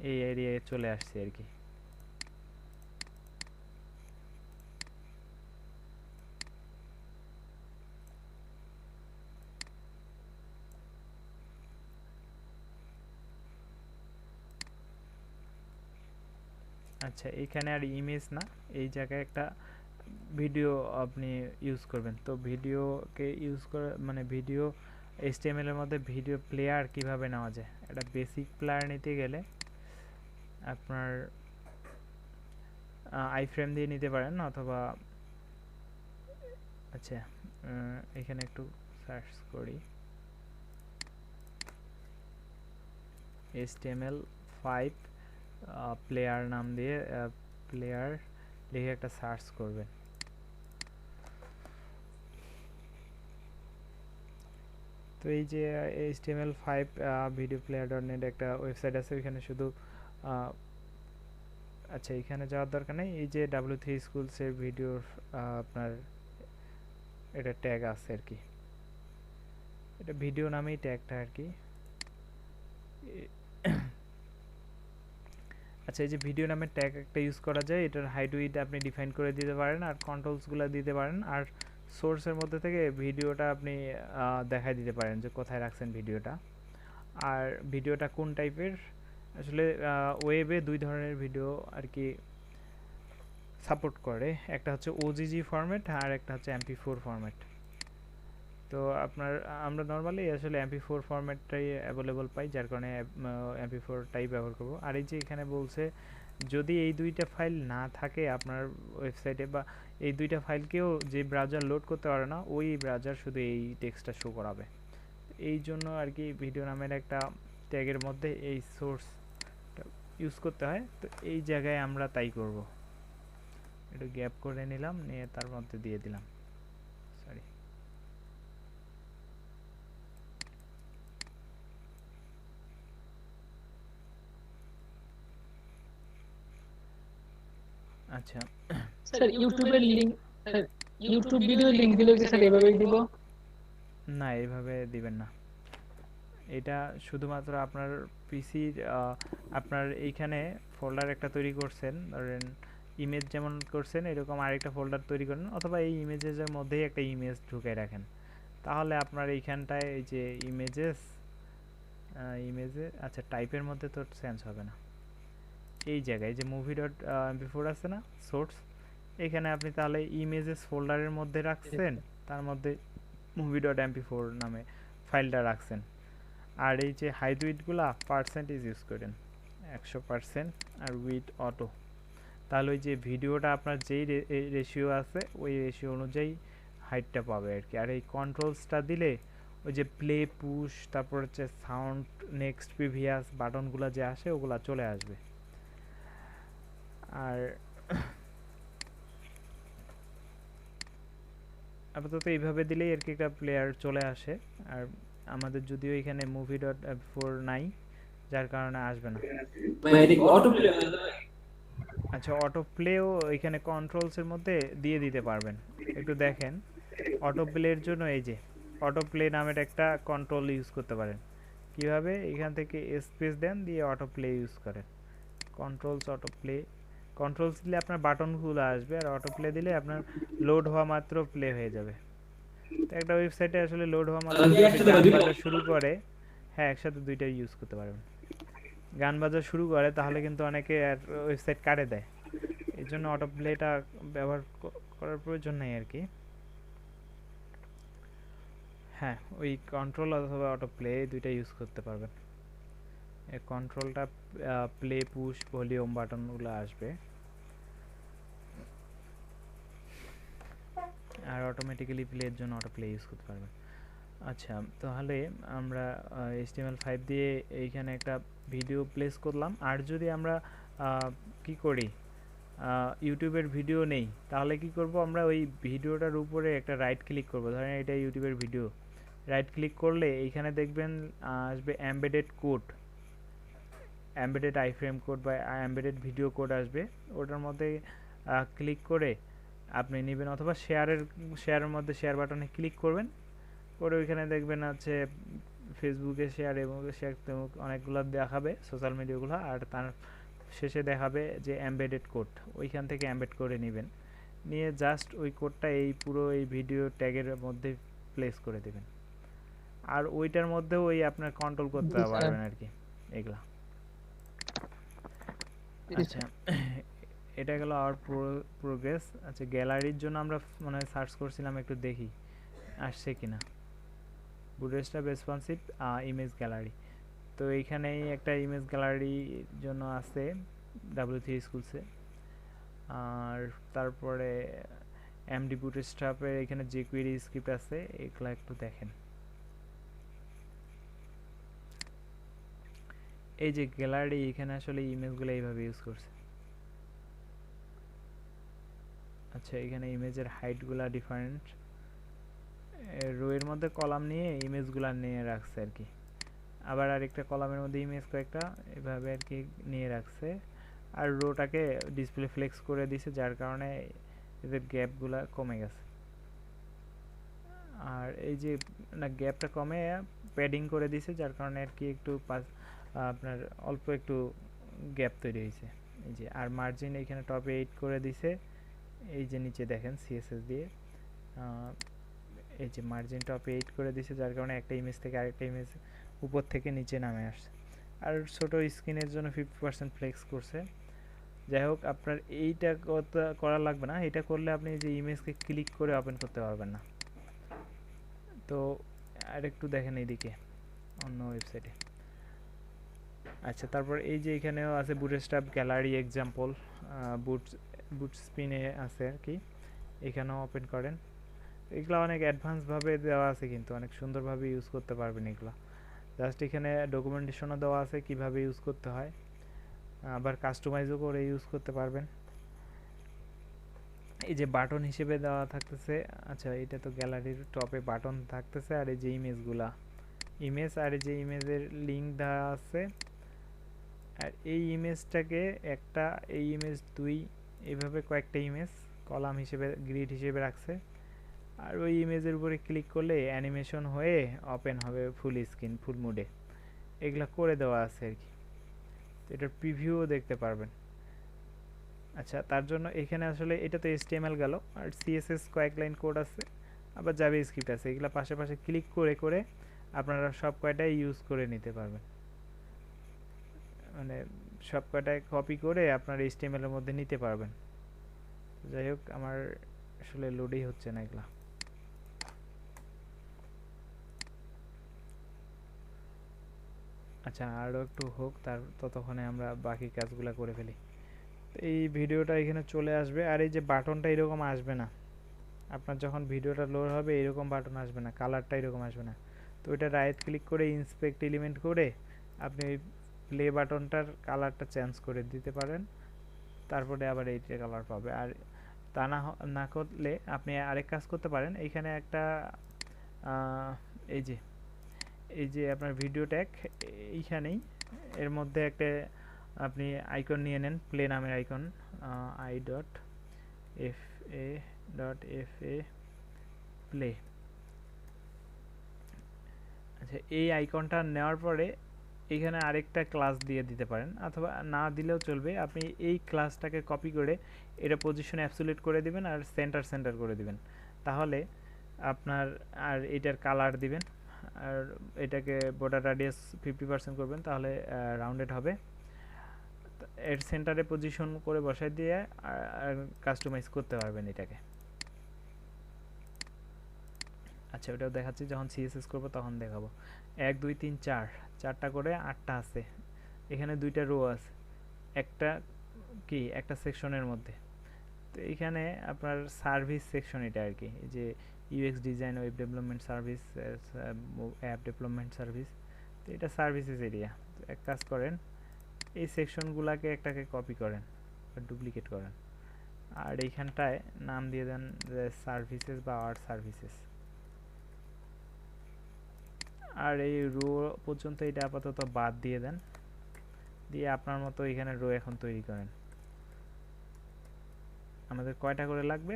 এই এরিয়ায় চলে আসছি আর কি। আচ্ছা, এখানে আর ইমেজ না, এই জায়গায় একটা ভিডিও আপনি ইউজ করবেন। তো ভিডিওকে ইউজ করে মানে ভিডিও HTML এর মধ্যে ভিডিও প্লেয়ার কিভাবে নেওয়া যায়, একটা বেসিক প্লেয়ার নিতে গেলে আপনার আইফ্রেম দিয়ে নিতে পারেন অথবা আচ্ছা এখানে একটু সার্চ করি HTML5 প্লেয়ার নাম দিয়ে প্লেয়ার লিখে একটা সার্চ করবেন। তো এই যে HTML5 ভিডিও প্লেয়ার .net একটা ওয়েবসাইট আছে, ওইখানে শুধু আচ্ছা এখানে যাওয়ার দরকার নেই, এই যে W3 Schools এর ভিডিওর আপনার এটা ট্যাগ আছে আর কি, এটা ভিডিও নামেই ট্যাগটা আর কি। আচ্ছা, এই যে ভিডিও নামের ট্যাগ একটা ইউজ করা যায়, এটার হাইট উইডথ আপনি ডিফাইন করে দিতে পারেন আর কন্ট্রোলসগুলো দিতে পারেন, আর সোর্সের মধ্যে থেকে ভিডিওটা আপনি দেখাই দিতে পারেন যে কোথায় রাখছেন ভিডিওটা। আর ভিডিওটা কোন টাইপের, আসলে ওয়েবে দুই ধরনের ভিডিও আর কি সাপোর্ট করে, একটা হচ্ছে OGG ফরম্যাট আর একটা হচ্ছে MP4 ফরম্যাট। তো আমরা নর্মালি আসলে MP4 ফরম্যাটটাই অ্যাভেলেবল পাই, যার কারণে MP4টাই ব্যবহার করব। আর এই যে এখানে বলছে যদি এই দুইটা ফাইল না থাকে আপনার ওয়েবসাইটে, বা এই দুইটা ফাইলকেও যে ব্রাউজার লোড করতে পারে না, ওই ব্রাউজার শুধু এই টেক্সটটা শো করাবে। এই জন্য আর কি ভিডিও নামের একটা ট্যাগের মধ্যে এই সোর্সটা ইউজ করতে হয়। তো এই জায়গায় আমরা তাই করব, একটু গ্যাপ করে নিলাম, নিয়ে তার মধ্যে দিয়ে দিলাম, সরি। আচ্ছা, স্যার ইউটিউবের লিংক, ইউটিউব ভিডিও লিংক দিলে কি স্যার এভাবেই দিব? না এইভাবে দিবেন না, এটা শুধুমাত্র আপনার পিসির আপনার এইখানে ফোল্ডার একটা তৈরি করছেন, ধরেন ইমেজ যেমন করছেন এরকম আরেকটা ফোল্ডার তৈরি করেন, অথবা এই ইমেজের মধ্যেই একটা ইমেজ ঢুকাই রাখেন, তাহলে আপনার এইখানটায় এই যে ইমেজে আচ্ছা টাইপের মধ্যে তো চেঞ্জ হবে না, এই জায়গায় যে movie.mp4 আছে না সোর্স, এখানে আপনি তাহলে ইমেজেস ফোল্ডারের মধ্যে রাখছেন, তার মধ্যে movie.mp4 নামে ফাইলটা রাখছেন। আর এই যে হাইট উইডগুলা পার্সেন্টেজ ইউজ করেন 100% আর উইথ অটো, তাহলে ওই যে ভিডিওটা আপনার যেই রেশিও আছে ওই রেশিও অনুযায়ী হাইটটা পাবে আর কি। আর এই কন্ট্রোলসটা দিলে ওই যে প্লে পুশ তারপর হচ্ছে সাউন্ড নেক্সট প্রিভিয়াস বাটনগুলো যে আসে ওগুলা চলে আসবে। আর আপাতত এইভাবে দিলেই আর কি একটা প্লেয়ার চলে আসে। আর আমাদের যদিও এখানে movie.mp4 নাই, যার কারণে আসবে না। আচ্ছা, অটো প্লেও এখানে কন্ট্রোলসের মধ্যে দিয়ে দিতে পারবেন, একটু দেখেন। অটো প্লের জন্য এই যে অটো প্লে নামের একটা কন্ট্রোল ইউজ করতে পারেন। কিভাবে, এখান থেকে স্পেস দেন, দিয়ে অটো প্লে ইউজ করেন, কন্ট্রোলস অটো প্লে। কন্ট্রোলস দিলে আপনার বাটনগুলো আসবে, আর অটো প্লে দিলে আপনার লোড হওয়া মাত্র প্লে হয়ে যাবে। তো একটা ওয়েবসাইটে আসলে লোড হওয়া মাত্র গান বাজা শুরু করে, হ্যাঁ একসাথে দুইটা ইউজ করতে পারবেন। গান বাজা শুরু করে তাহলে কিন্তু অনেকে আর ওয়েবসাইট কাটে দেয়, এই জন্য অটো প্লেটা ব্যবহার করার প্রয়োজন নেই আর কি। হ্যাঁ, ওই কন্ট্রোল অথবা অটো প্লে দুইটা ইউজ করতে পারবেন। এই কন্ট্রোলটা প্লে পুশ ভলিউম বাটনগুলো আসবে, আর অটোমেটিক্যালি প্লের জন্য অটো প্লে ইউজ করতে পারবেন। আচ্ছা, তাহলে আমরা HTML5 দিয়ে এইখানে একটা ভিডিও প্লেস করলাম। আর যদি আমরা কি করি, ইউটিউবের ভিডিও নেই, তাহলে কি করব, আমরা ওই ভিডিওটার উপরে একটা রাইট ক্লিক করব, ধরেন এটা ইউটিউবের ভিডিও, রাইট ক্লিক করলে এইখানে দেখবেন আসবে embedded code, embedded iframe code বা এমবেডেড ভিডিও কোড আসবে, ওটার মধ্যে ক্লিক করে আপনি নেবেন, অথবা শেয়ারের মধ্যে শেয়ার বাটনে ক্লিক করবেন, করে ওইখানে দেখবেন আছে ফেসবুকে শেয়ার এবং শেয়ার অনেকগুলো দেখাবে সোশ্যাল মিডিয়াগুলো, আর তার শেষে দেখাবে যে এমবেডেড কোড, ওইখান থেকে এমবেড করে নেবেন, নিয়ে জাস্ট ওই কোডটা এই পুরো এই ভিডিও ট্যাগের মধ্যে প্লেস করে দেবেন, আর ওইটার মধ্যেও ওই আপনার কন্ট্রোল করতে পারবেন আর কি এগুলা। আচ্ছা, এটা গেল আওয়ার প্রোগ্রেস। আচ্ছা, গ্যালারির জন্য আমরা মনে হয় সার্চ করছিলাম, একটু দেখি আসছে কিনা। বুটস্ট্র্যাপ রেসপন্সিভ ইমেজ গ্যালারি, তো এইখানেই একটা ইমেজ গ্যালারির জন্য আছে W3 স্কুলসে। আর তারপরে এমডি বুটস্ট্র্যাপের এখানে যে কুয়েরি স্ক্রিপ্ট আছে এগুলো একটু দেখেন। এই যে গ্যালারি, এখানে আসলে ইমেজগুলো এইভাবে ইউজ করছে। আচ্ছা, এখানে ইমেজের হাইটগুলা ডিফারেন্ট, রো এর মধ্যে কলাম নিয়ে ইমেজগুলা নিয়ে রাখছে আর কি। আবার আরেকটা কলামের মধ্যে ইমেজ কয়েকটা এভাবে আর কি নিয়ে রাখছে। আর রোটাকে ডিসপ্লে ফ্লেক্স করে দিছে, যার কারণে এদের গ্যাপগুলা কমে গেছে। আর এই যে না, গ্যাপটা কমে প্যাডিং করে দিছে, যার কারণে আর কি একটু আপনার অল্প একটু গ্যাপ তৈরি হয়েছে। এই যে, আর মার্জিন এখানে টপে 8 করে দিছে। এই যে নিচে দেখেন সিএসএস দিয়ে এই যে মার্জিন টপে 8 করে দিছে, যার কারণে একটা ইমেজ থেকে আরেকটা ইমেজ উপর থেকে নিচে নামে আসছে। আর ছোট স্ক্রিনের জন্য 50% ফ্লেক্স করছে। যাই হোক, আপনার এইটা করা লাগবে না। এটা করলে আপনি যে ইমেজকে ক্লিক করে ওপেন করতে পারবেন না। তো আরেকটু দেখেন এইদিকে অন্য ওয়েবসাইটে। আচ্ছা, তারপর এই যে এখানেও আছে বুটস্ট্র্যাপ গ্যালারি এক্সাম্পল, বুট স্পিনে আছে আর কি, এখানেও ওপেন করেন। এগুলো অনেক অ্যাডভান্সভাবে দেওয়া আছে, কিন্তু অনেক সুন্দরভাবে ইউজ করতে পারবেন এগুলো। জাস্ট এখানে ডকুমেন্টেশনও দেওয়া আছে কিভাবে ইউজ করতে হয়, আবার কাস্টমাইজও করে ইউজ করতে পারবেন। এই যে বাটন হিসেবে দেওয়া থাকতেছে, আচ্ছা এটা তো গ্যালারির টপে বাটন থাকতেছে। আর এই যে ইমেজগুলা, ইমেজ আর এই যে ইমেজের লিঙ্ক দেওয়া আছে। আর এই ইমেজটাকে একটা, এই ইমেজ 2, এইভাবে কয়েকটা ইমেজ কলাম হিসেবে গ্রিড হিসেবে রাখছে। আর ওই ইমেজের উপরে ক্লিক করলে অ্যানিমেশন হয়ে ওপেন হবে ফুল স্ক্রিন, ফুল মুডে। এগুলা করে দেওয়া আছে আর কি, তো এটার প্রিভিউও দেখতে পারবেন। আচ্ছা, তার জন্য এখানে আসলে এটা তো HTML গেল, আর CSS কয়েক লাইন কোড আছে, আবার জাভাস্ক্রিপ্ট আছে। এগুলা পাশে পাশে ক্লিক করে করে আপনারা সব কয়টাই ইউজ করে নিতে পারবেন। মানে সব কয়টায় কপি করে আপনার HTML এর মধ্যে নিতে পারবেন। যাই হোক, আমার আসলে লোডই হচ্ছে না এগুলা। আচ্ছা, আরও একটু হোক, ততক্ষণে আমরা বাকি কাজগুলো করে ফেলি। তো এই ভিডিওটা এখানে চলে আসবে। আর এই যে বাটনটা এরকম আসবে না, আপনার যখন ভিডিওটা লোড হবে এরকম বাটন আসবে না, কালারটা এরকম আসবে না। তো এটা রাইট ক্লিক করে ইন্সপেক্ট এলিমেন্ট করে আপনি ওই প্লে বাটনটার কালারটা চেঞ্জ করে দিতে পারেন, তারপরে আবার এইটা কালার পাবে। আর তা না করলে আপনি আরেক কাজ করতে পারেন। এইখানে একটা এই যে আপনার ভিডিও ট্যাগ এইখানেই, এর মধ্যে একটা আপনি আইকন নিয়ে নেন, প্লে নামের আইকন, i.fa.fa প্লে। আচ্ছা, এই আইকনটা নেওয়ার পরে এখানে আরেকটা ক্লাস দিয়ে দিতে পারেন, অথবা না দিলেও চলবে। আপনি এই ক্লাসটাকে কপি করে এটা পজিশন অ্যাবসলিউট করে দিবেন আর সেন্টার করে দিবেন, তাহলে আপনার, আর এটার কালার দিবেন, আর এটাকে বর্ডার রাডিয়াস 50% করবেন, তাহলে রাউন্ডেড হবে। এর সেন্টারে পজিশন করে বসাই দিয়ে আর কাস্টমাইজ করতে পারবেন এটাকে। আচ্ছা, ওটাও দেখাচ্ছি, যখন CSS করবো তখন দেখাবো। 1 2 3 4 4টা করে 8টা আছে। এখানে 2টা রো আছে, একটা কি একটা সেকশনের মধ্যে। তো এখানে আপনার সার্ভিস সেকশন, এটা আর কি, এই যে UX design, web development service, app development service, তো এটা সার্ভিসেস এরিয়া। এক কাজ করেন, এই সেকশনগুলোকে একটাকে কপি করেন বা ডুপ্লিকেট করেন, আর এইখানটায় নাম দিয়ে দেন সার্ভিসেস বা আওয়ার সার্ভিসেস। আর এই রো পর্যন্ত এটা আপাতত বাদ দিয়ে দেন, দিয়ে আপনার মতো এখানে রো এখন তৈরি করেন। আমাদের কয়টা করে লাগবে?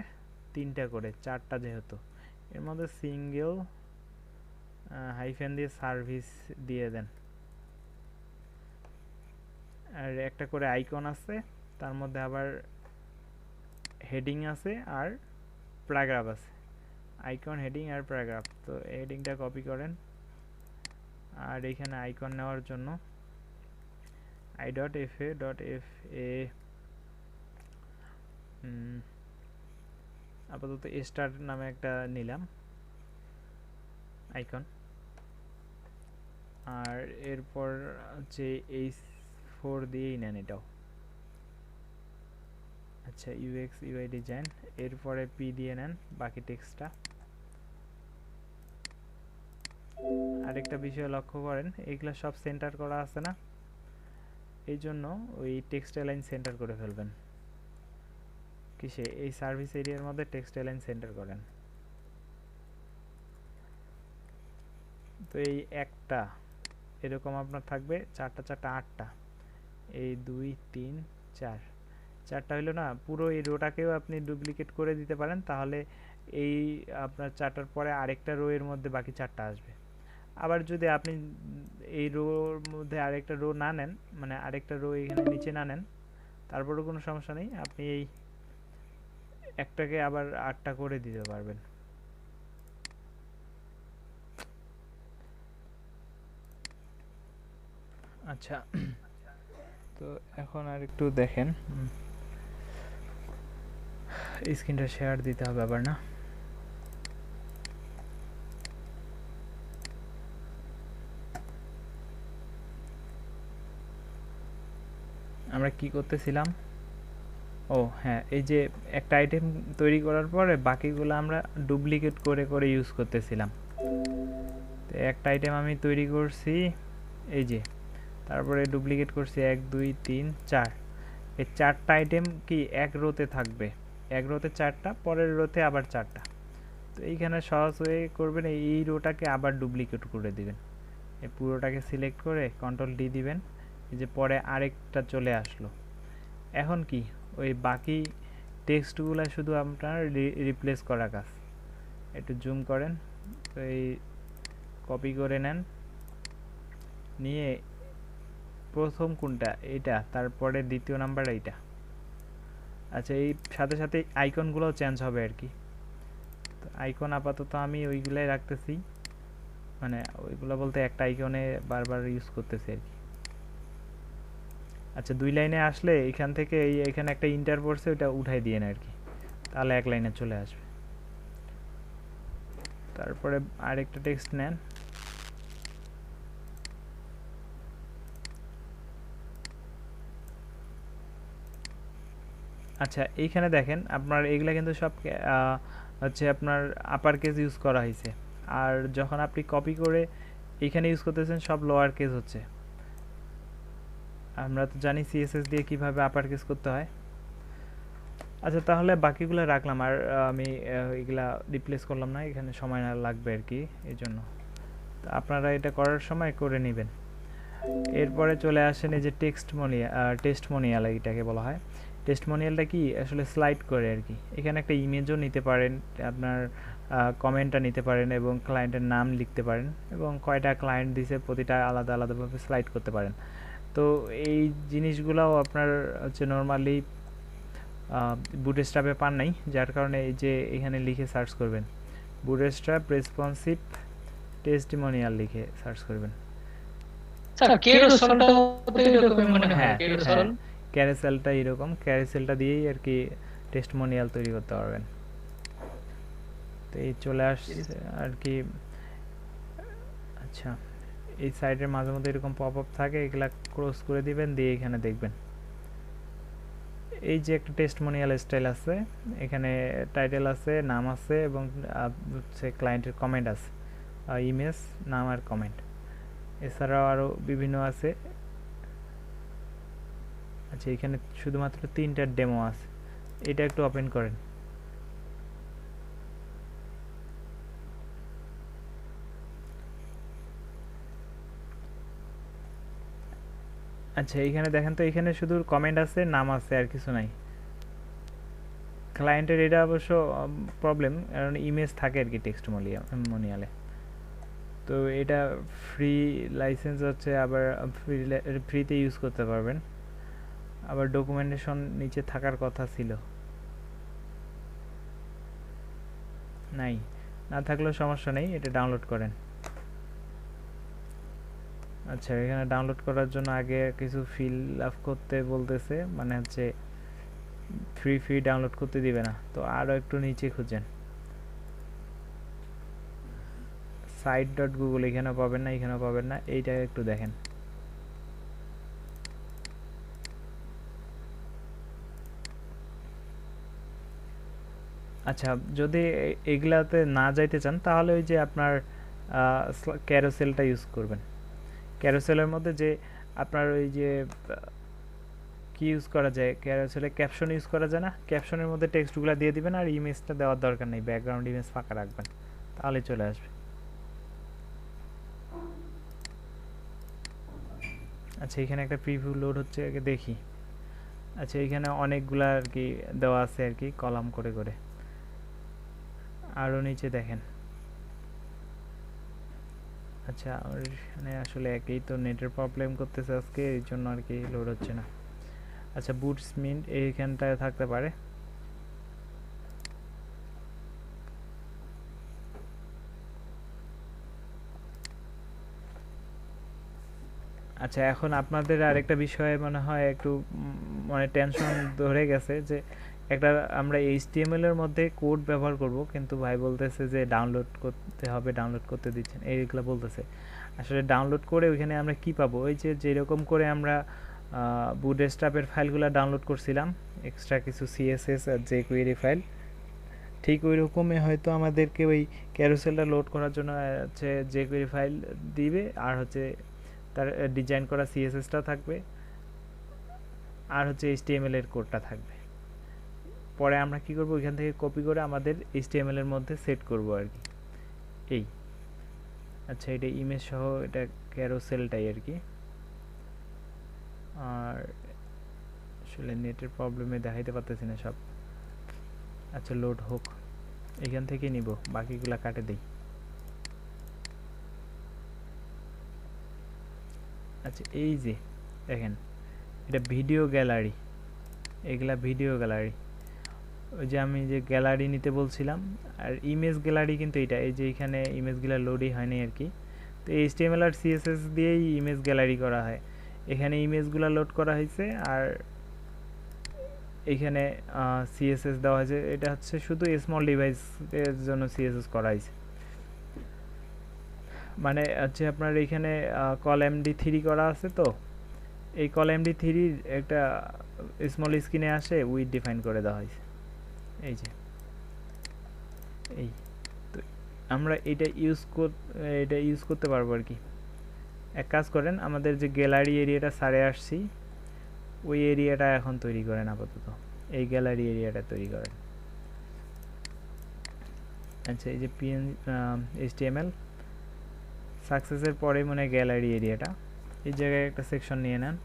3টা করে, 4টা যেহেতু, এর মধ্যে সিঙ্গেল হাইফেন দিয়ে সার্ভিস দিয়ে দেন। আর একটা করে আইকন আছে, তার মধ্যে আবার হেডিং আছে আর প্যারাগ্রাফ আছে, আইকন, হেডিং আর প্যারাগ্রাফ। তো হেডিংটা কপি করেন, আর এইখানে আইকন নেওয়ার জন্য i.fa.fa আপাতত স্টার নামে একটা নিলাম আইকন। আর এরপর হচ্ছে H4 দিয়েই নেন এটাও। আচ্ছা, UX UI ডিজাইন, এরপরে P দিয়ে নেন বাকি টেক্সটটা। আরেকটা বিষয় লক্ষ্য করেন, এইগুলা সব সেন্টার করা আছে না, এই জন্য ওই টেক্সট লাইন সেন্টার করে ফেলবেন। কিসে? এই সার্ভিস এরিয়ার মধ্যে টেক্সট লাইন সেন্টার করেন। তো এই একটা এরকম আপনার থাকবে, চারটা চারটা আটটা, এই 2 3 4 চারটা হইলো না, পুরো এই রোটাকেও আপনি ডুপ্লিকেট করে দিতে পারেন, তাহলে এই আপনার চারটার পরে আরেকটা রো এর মধ্যে বাকি চারটা আসবে। আবার যদি আপনি এই রোর মধ্যে আরেকটা রো না নেন, মানে আরেকটা রো এখানে নিচে না নেন, তারপরেও কোনো সমস্যা নেই, আপনি এই একটাকে আবার আটটা করে দিতে পারবেন। আচ্ছা, তো এখন আর একটু দেখেন, স্ক্রিনটা শেয়ার দিতে হবে আবার না। আমরা কি করতেছিলাম? ও হ্যাঁ, এই যে একটা আইটেম তৈরি করার পরে বাকিগুলো আমরা ডুপ্লিকেট করে করে ইউজ করতেছিলাম। তো একটা আইটেম আমি তৈরি করছি, এই যে, তারপরে ডুপ্লিকেট করছি 1 2 3 4, এই চারটা আইটেম কি এক রোতে থাকবে, এক রোতে চারটা, পরের রোতে আবার চারটা। তো এইখানে সহজ হয়ে করবেন, এই রোটাকে আবার ডুপ্লিকেট করে দিবেন, এই পুরোটাকে সিলেক্ট করে কন্ট্রোল ডি দিবেন, এই যে পরে আরেকটা চলে আসলো। এখন কি ওই বাকি টেক্সটগুলো শুধু আপনার রিপ্লেস করা কাজ। একটু জুম করেন, তো এই কপি করে নেন, নিয়ে প্রথম কোনটা এইটা, তারপরে দ্বিতীয় নাম্বার এইটা। আচ্ছা, এই সাথে সাথে আইকনগুলোও চেঞ্জ হবে আর কি। তো আইকন আপাতত আমি ওইগুলাই রাখতেছি, মানে ওইগুলো বলতে একটা আইকনে বারবার ইউজ করতেছি আর কি। আচ্ছা, 2 লাইনে আসলে এখান থেকে এখানে একটা ইন্টার পড়ছে, ওটা উঠাই দিয়ে আর কি, তাহলে এক লাইনে চলে আসবে। তারপরে আরেকটা টেক্সট নেন, আচ্ছা এইখানে দেখেন আপনার এগুলা কিন্তু সব হচ্ছে আপনার আপার কেস ইউজ করা হয়েছে, আর যখন আপনি কপি করে এখানে ইউজ করতেছেন সব লোয়ার কেস হচ্ছে। আমরা তো জানি সিএসএস দিয়ে কিভাবে আপার কেস করতে হয়। আচ্ছা, তাহলে বাকিগুলো রাখলাম, আর আমি এগুলা রিপ্লেস করলাম না, এখানে সময় না লাগবে আর কি, এই জন্য। তো আপনারা এটা করার সময় করে নেবেন। এরপরে চলে আসেন এই যে টেস্টমোনিয়াল এটাকে বলা হয়। টেস্টমোনিয়ালটা কি আসলে স্লাইড করে আর কি, এখানে একটা ইমেজও নিতে পারেন, আপনার কমেন্টটা নিতে পারেন, এবং ক্লায়েন্টের নাম লিখতে পারেন, এবং কয়টা ক্লায়েন্ট দিছে প্রতিটা আলাদা আলাদাভাবে স্লাইড করতে পারেন। তো এই জিনিসগুলোও আপনার হচ্ছে নর্মালি বুটস্ট্র্যাপে পান নাই, যার কারণে এই যে এখানে লিখে সার্চ করবেন, বুটস্ট্র্যাপ রেসপন্সিভ টেস্টিমোনিয়াল লিখে সার্চ করবেন। স্যার কেরোসলটাও তো এরকমই মনে হয়, হ্যাঁ কেরোসল। হ্যাঁ, ক্যারেসেলটা এরকম, ক্যারেসেলটা দিয়েই আর কি টেস্টিমোনিয়াল তৈরি করতে পারবেন। তো এই চলে আসছে আর কি। আচ্ছা, এই সাইডের মাঝে মধ্যে এরকম পপ আপ থাকে, এগুলা ক্রস করে দিবেন, দিয়ে এখানে দেখবেন এই যে একটা টেস্টিমোনিয়াল স্টাইল আছে, এখানে টাইটেল আছে, নাম আছে, এবং হচ্ছে ক্লায়েন্টের কমেন্ট আছে, ইমেজ, নাম আর কমেন্ট। এছাড়াও আরও বিভিন্ন আছে। আচ্ছা, এখানে শুধুমাত্র 3টা ডেমো আছে, এটা একটু ওপেন করেন। আচ্ছা, এইখানে দেখেন তো, এখানে শুধু কমেন্ট আছে, নাম আছে, আর কিছু নাই। ক্লায়েন্টের এটা অবশ্য প্রবলেম, কারণ ইমেজ থাকে আর কি টেস্টিমোনিয়ালে। তো এটা ফ্রি লাইসেন্স হচ্ছে, আবার ফ্রিতে ইউজ করতে পারবেন। আবার ডকুমেন্টেশন নিচে থাকার কথা ছিল, নাই, না থাকলেও সমস্যা নেই, এটা ডাউনলোড করেন। আচ্ছা, এখানে ডাউনলোড করার জন্য আগে কিছু ফিল আপ করতে বলতেছে, মানে হচ্ছে ফ্রি ডাউনলোড করতে দিবে না। তো আরও একটু নিচে খুঁজেন, site.google, এখানেও পাবেন না, এখানেও পাবেন না, এইটা একটু দেখেন। আচ্ছা, যদি এগুলাতে না যাইতে চান তাহলে ওই যে আপনার ক্যারোসেলটা ইউজ করবেন। ক্যারোসেলের মধ্যে যে আপনার ওই যে কি ইউজ করা যায়, ক্যারোসেলে ক্যাপশন ইউজ করা যায় না, ক্যাপশনের মধ্যে টেক্সটগুলো দিয়ে দিবেন আর ইমেজটা দেওয়ার দরকার নেই, ব্যাকগ্রাউন্ড ইমেজ ফাঁকা রাখবেন, তাহলে চলে আসবে। আচ্ছা, এখানে একটা প্রিভিউ লোড হচ্ছে, আগে দেখি। আচ্ছা, এখানে অনেকগুলা আর কি দেওয়া আছে আর কি, কলাম করে করে। আরও নিচে দেখেন। আচ্ছা, আমার এখানে আসলে একই তো নেটের প্রবলেম করতেছে আজকে, এই জন্য আর কি লোড হচ্ছে না। আচ্ছা, বুটসমিন্ট এইখানটায় থাকতে পারে। আচ্ছা, এখন আপনাদের আরেকটা বিষয়ে মনে হয় একটু মানে টেনশন ধরে গেছে যে একটা আমরা এইচটিএমএল এর মধ্যে কোড ব্যবহার করব, কিন্তু ভাই বলতেছে যে ডাউনলোড করতে হবে, ডাউনলোড করতে দিচ্ছেন, এইগুলো বলতেছে। আসলে ডাউনলোড করে ওইখানে আমরা কি পাবো, ওই যে যেরকম করে আমরা বুটস্ট্র্যাপের ফাইলগুলো ডাউনলোড করছিলাম, এক্সট্রা কিছু সিএসএস আর জেকুয়েরি ফাইল, ঠিক ওই রকমই হয়তো আমাদেরকে ওই ক্যারোসেলটা লোড করার জন্য হচ্ছে জেকুয়েরি ফাইল দিবে, আর হচ্ছে তার ডিজাইন করা সিএসএসটা থাকবে, আর হচ্ছে এইচটিএমএল এর কোডটা থাকবে। পরে আমরা কি করব, এখান থেকে কপি করে আমাদের এইচটিএমএল এর মধ্যে সেট করব আর কি, এই। আচ্ছা, এটা ইমেজ সহ, এটা ক্যারোসেলটাই আর কি। আর আসলে নেটের প্রবলেমে দেখাইতে পারতেছি না সব। আচ্ছা, লোড হোক, এখান থেকে নিব, বাকিগুলা কাটে দেই। আচ্ছা, এই যে দেখেন, এটা ভিডিও গ্যালারি, এগুলা ভিডিও গ্যালারি, ওই যে আমি যে গ্যালারি নিতে বলছিলাম। আর ইমেজ গ্যালারি কিন্তু এটা, এই যে এখানে ইমেজগুলো লোডই হয়নি আর কি। তো এইচটিএমএল আর সিএসএস দিয়েই ইমেজ গ্যালারি করা হয়, এখানে ইমেজগুলো লোড করা হয়েছে আর এখানে সিএসএস দেওয়া হয়েছে। এটা হচ্ছে শুধু স্মল ডিভাইসের জন্য সিএসএস করা হয়েছে, মানে হচ্ছে আপনার এখানে কল এমডি3 করা আছে। তো এই কল এমডি3 একটা স্মল স্ক্রিনে আসে, উইথ ডিফাইন করে দেওয়া হয়েছে, এই যে এই। তো আমরা এটা ইউজ করতে পারবো আর কি। এক কাজ করেন, আমাদের যে গ্যালারি এরিয়াটা সারে আসছি, ওই এরিয়াটা এখন তৈরি করেন আপাতত, এই গ্যালারি এরিয়াটা তৈরি করেন। আচ্ছা, এই যে এইচটিএমএল সাকসেসের পরে মনে হয় গ্যালারি এরিয়াটা, এই জায়গায় একটা সেকশন নিয়ে নেন।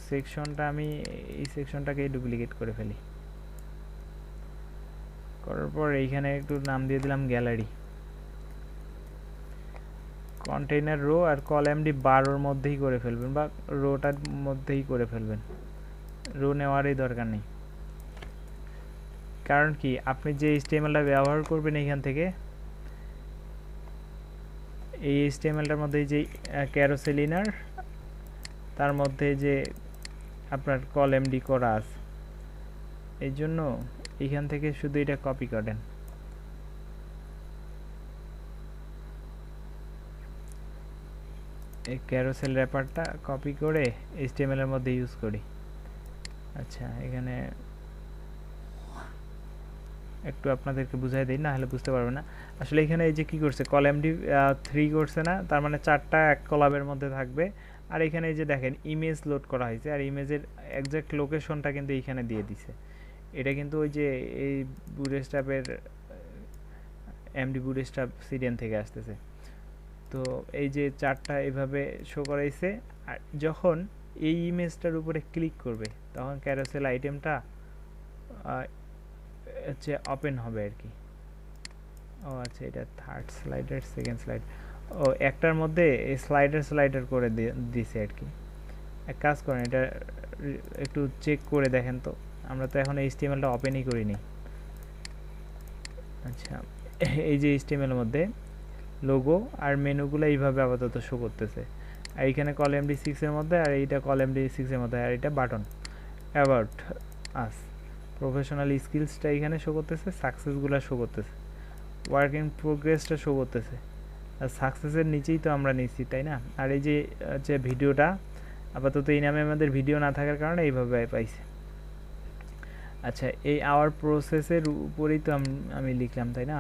সেকশনটা আমি এই সেকশনটাকে ডুপ্লিকেট করে ফেলি, করার পর এইখানে একটু নাম দিয়ে দিলাম গ্যালারি। কন্টেইনার রো আর কল এমডি 12 মধ্যেই করে ফেলবেন, বা রোটার মধ্যেই করে ফেলবেন, রো নেওয়ারই দরকার নেই। কারণ কি, আপনি যে এইচটিএমএলটা ব্যবহার করবেন এখান থেকে, এই এইচটিএমএলটার মধ্যে যে ক্যারোসেল ইনার, তার মধ্যে যে আপনার কল এমডি করা আছে, এই জন্য এখান থেকে শুধু এটা কপি করেন। এই ক্যারোসেল র্যাপারটা কপি করে এইচটিএমএল এর মধ্যে ইউজ করি। আচ্ছা, এখানে একটু আপনাদেরকে বুঝাই দিই, না হলে বুঝতে পারবে না। আসলে এখানে এই যে কি করছে, কল এমডি3 করছে না, তার মানে 4টা এক কলামের মধ্যে থাকবে। আর এখানে এই যে দেখেন ইমেজ লোড করা হয়েছে, আর ইমেজের এক্সাক্ট লোকেশনটা কিন্তু এইখানে দিয়ে দিছে। এটা কিন্তু ওই যে এই বুটস্ট্র্যাপের এমডি বুটস্ট্র্যাপ সিডিএন থেকে আসতেছে। তো এই যে 4টা এইভাবে শো করাইছে, আর যখন এই ইমেজটার উপরে ক্লিক করবে তখন ক্যারোসেল আইটেমটা হচ্ছে ওপেন হবে আর কি। ও আচ্ছা, এটা থার্ড স্লাইডার, সেকেন্ড স্লাইড, ও একটার মধ্যে এই স্লাইডার করে দিছে আর কি। এক কাজ করেন, এটা একটু চেক করে দেখেন তো, আমরা তো এখন এইচটিএমএলটা ওপেনই করিনি। আচ্ছা, এই যে এইচটিএমএল এর মধ্যে লোগো আর মেনুগুলো এইভাবে আপাতত শো করতেছে, আর এইখানে কল এমডি6 এর মধ্যে, আর এইটা কল এমডি6 এর মধ্যে, আর এটা বাটন অ্যাবাউট। আস, প্রফেশনাল স্কিলসটা এখানে শো করতেছে, সাকসেসগুলো শো করতেছে, ওয়ার্ক ইন প্রোগ্রেসটা শো করতেছে। আর সাকসেসের নিচেই তো আমরা নিচ্ছি, তাই না? আর এই যে ভিডিওটা আপাতত এই নামে আমাদের ভিডিও না থাকার কারণে এইভাবে পাইছে। আচ্ছা, এই আওয়ার প্রসেসের উপরেই তো আমি লিখলাম, তাই না?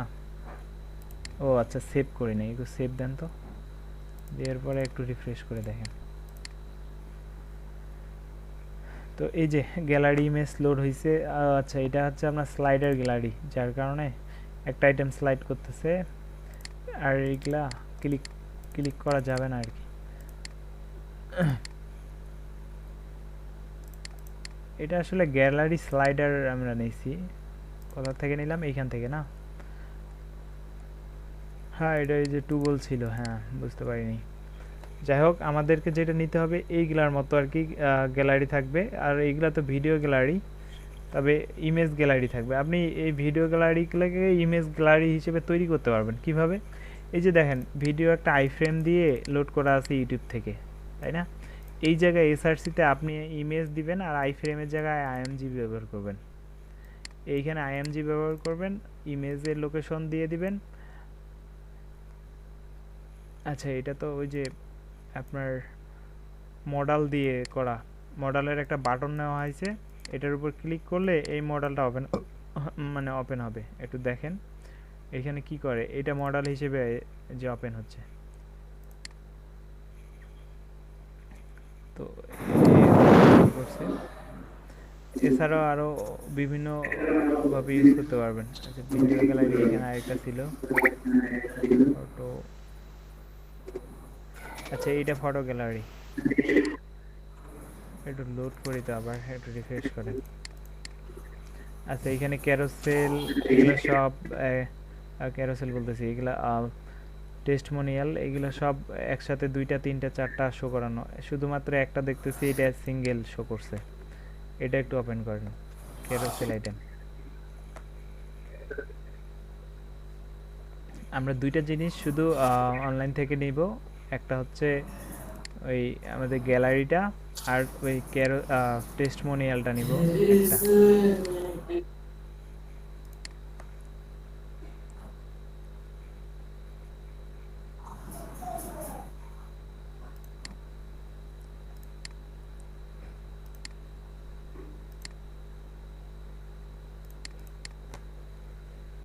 ও আচ্ছা, সেভ করে নেই, একটু সেভ দেন তো, দেওয়ার পরে একটু রিফ্রেশ করে দেখেন। তো এই যে গ্যালারি ইমেজ লোড হয়েছে। আচ্ছা, এটা হচ্ছে আপনার স্লাইডার গ্যালারি, যার কারণে একটা আইটেম স্লাইড করতেছে, আর এইগুলা ক্লিক ক্লিক করা যাবে না আর কি। এটা আসলে গ্যালারি স্লাইডার আমরা নিয়েছি, কোথা থেকে নিলাম? এইখান থেকে না? হ্যাঁ, এটা এই যে টুগল ছিল, হ্যাঁ বুঝতে পারিনি। যাই হোক, আমাদেরকে যেটা নিতে হবে এইগুলার মতো আর কি গ্যালারি থাকবে, আর এইগুলা তো ভিডিও গ্যালারি, তবে ইমেজ গ্যালারি থাকবে। আপনি এই ভিডিও গ্যালারিগুলোকে ইমেজ গ্যালারি হিসেবে তৈরি করতে পারবেন কিভাবে? এই যে দেখেন, ভিডিও একটা আইফ্রেম দিয়ে লোড করা আছে ইউটিউব থেকে, তাই না? এই জায়গায় এসআরসিতে আপনি ইমেজ দিবেন, আর আইফ্রেমের জায়গায় আইএমজি ব্যবহার করবেন। এইখানে আইএমজি ব্যবহার করবেন, ইমেজের লোকেশন দিয়ে দিবেন। আচ্ছা, এটা তো ওই যে আপনার মডেল দিয়ে করা, মডেলের একটা বাটন নেওয়া হয়েছে, এটার উপর ক্লিক করলে এই মডেলটা ওপেন হবে। একটু দেখেন এখানে কি করে, এটা মডেল হিসেবে যে ওপেন হচ্ছে। তো করছে, এছাড়াও আরো বিভিন্ন ভাবে ইউজ করতে পারবেন। আচ্ছা, ভিডিও গ্যালারি এখানে আরেকটা ছিল, ফটো। আচ্ছা, এইটা ফটো গ্যালারি, একটু লোড করি তো, আবার একটু রিফ্রেশ করেন। আচ্ছা, এখানে ক্যারোসেল, এগুলো সব ক্যারোসেল বলতেছি, এগুলা টেস্টমোনিয়াল, এগুলো সব একসাথে 2টা 3টা 4টা শো করানো, শুধুমাত্র একটা দেখতেছি এটা সিঙ্গেল শো করছে। এটা একটু ওপেন করেন, ক্যারোসেল আইটেম। আমরা 2টা জিনিস শুধু অনলাইন থেকে নিব, একটা হচ্ছে ওই আমাদের গ্যালারিটা, আর ওই টেস্টমোনিয়ালটা নিব একটা।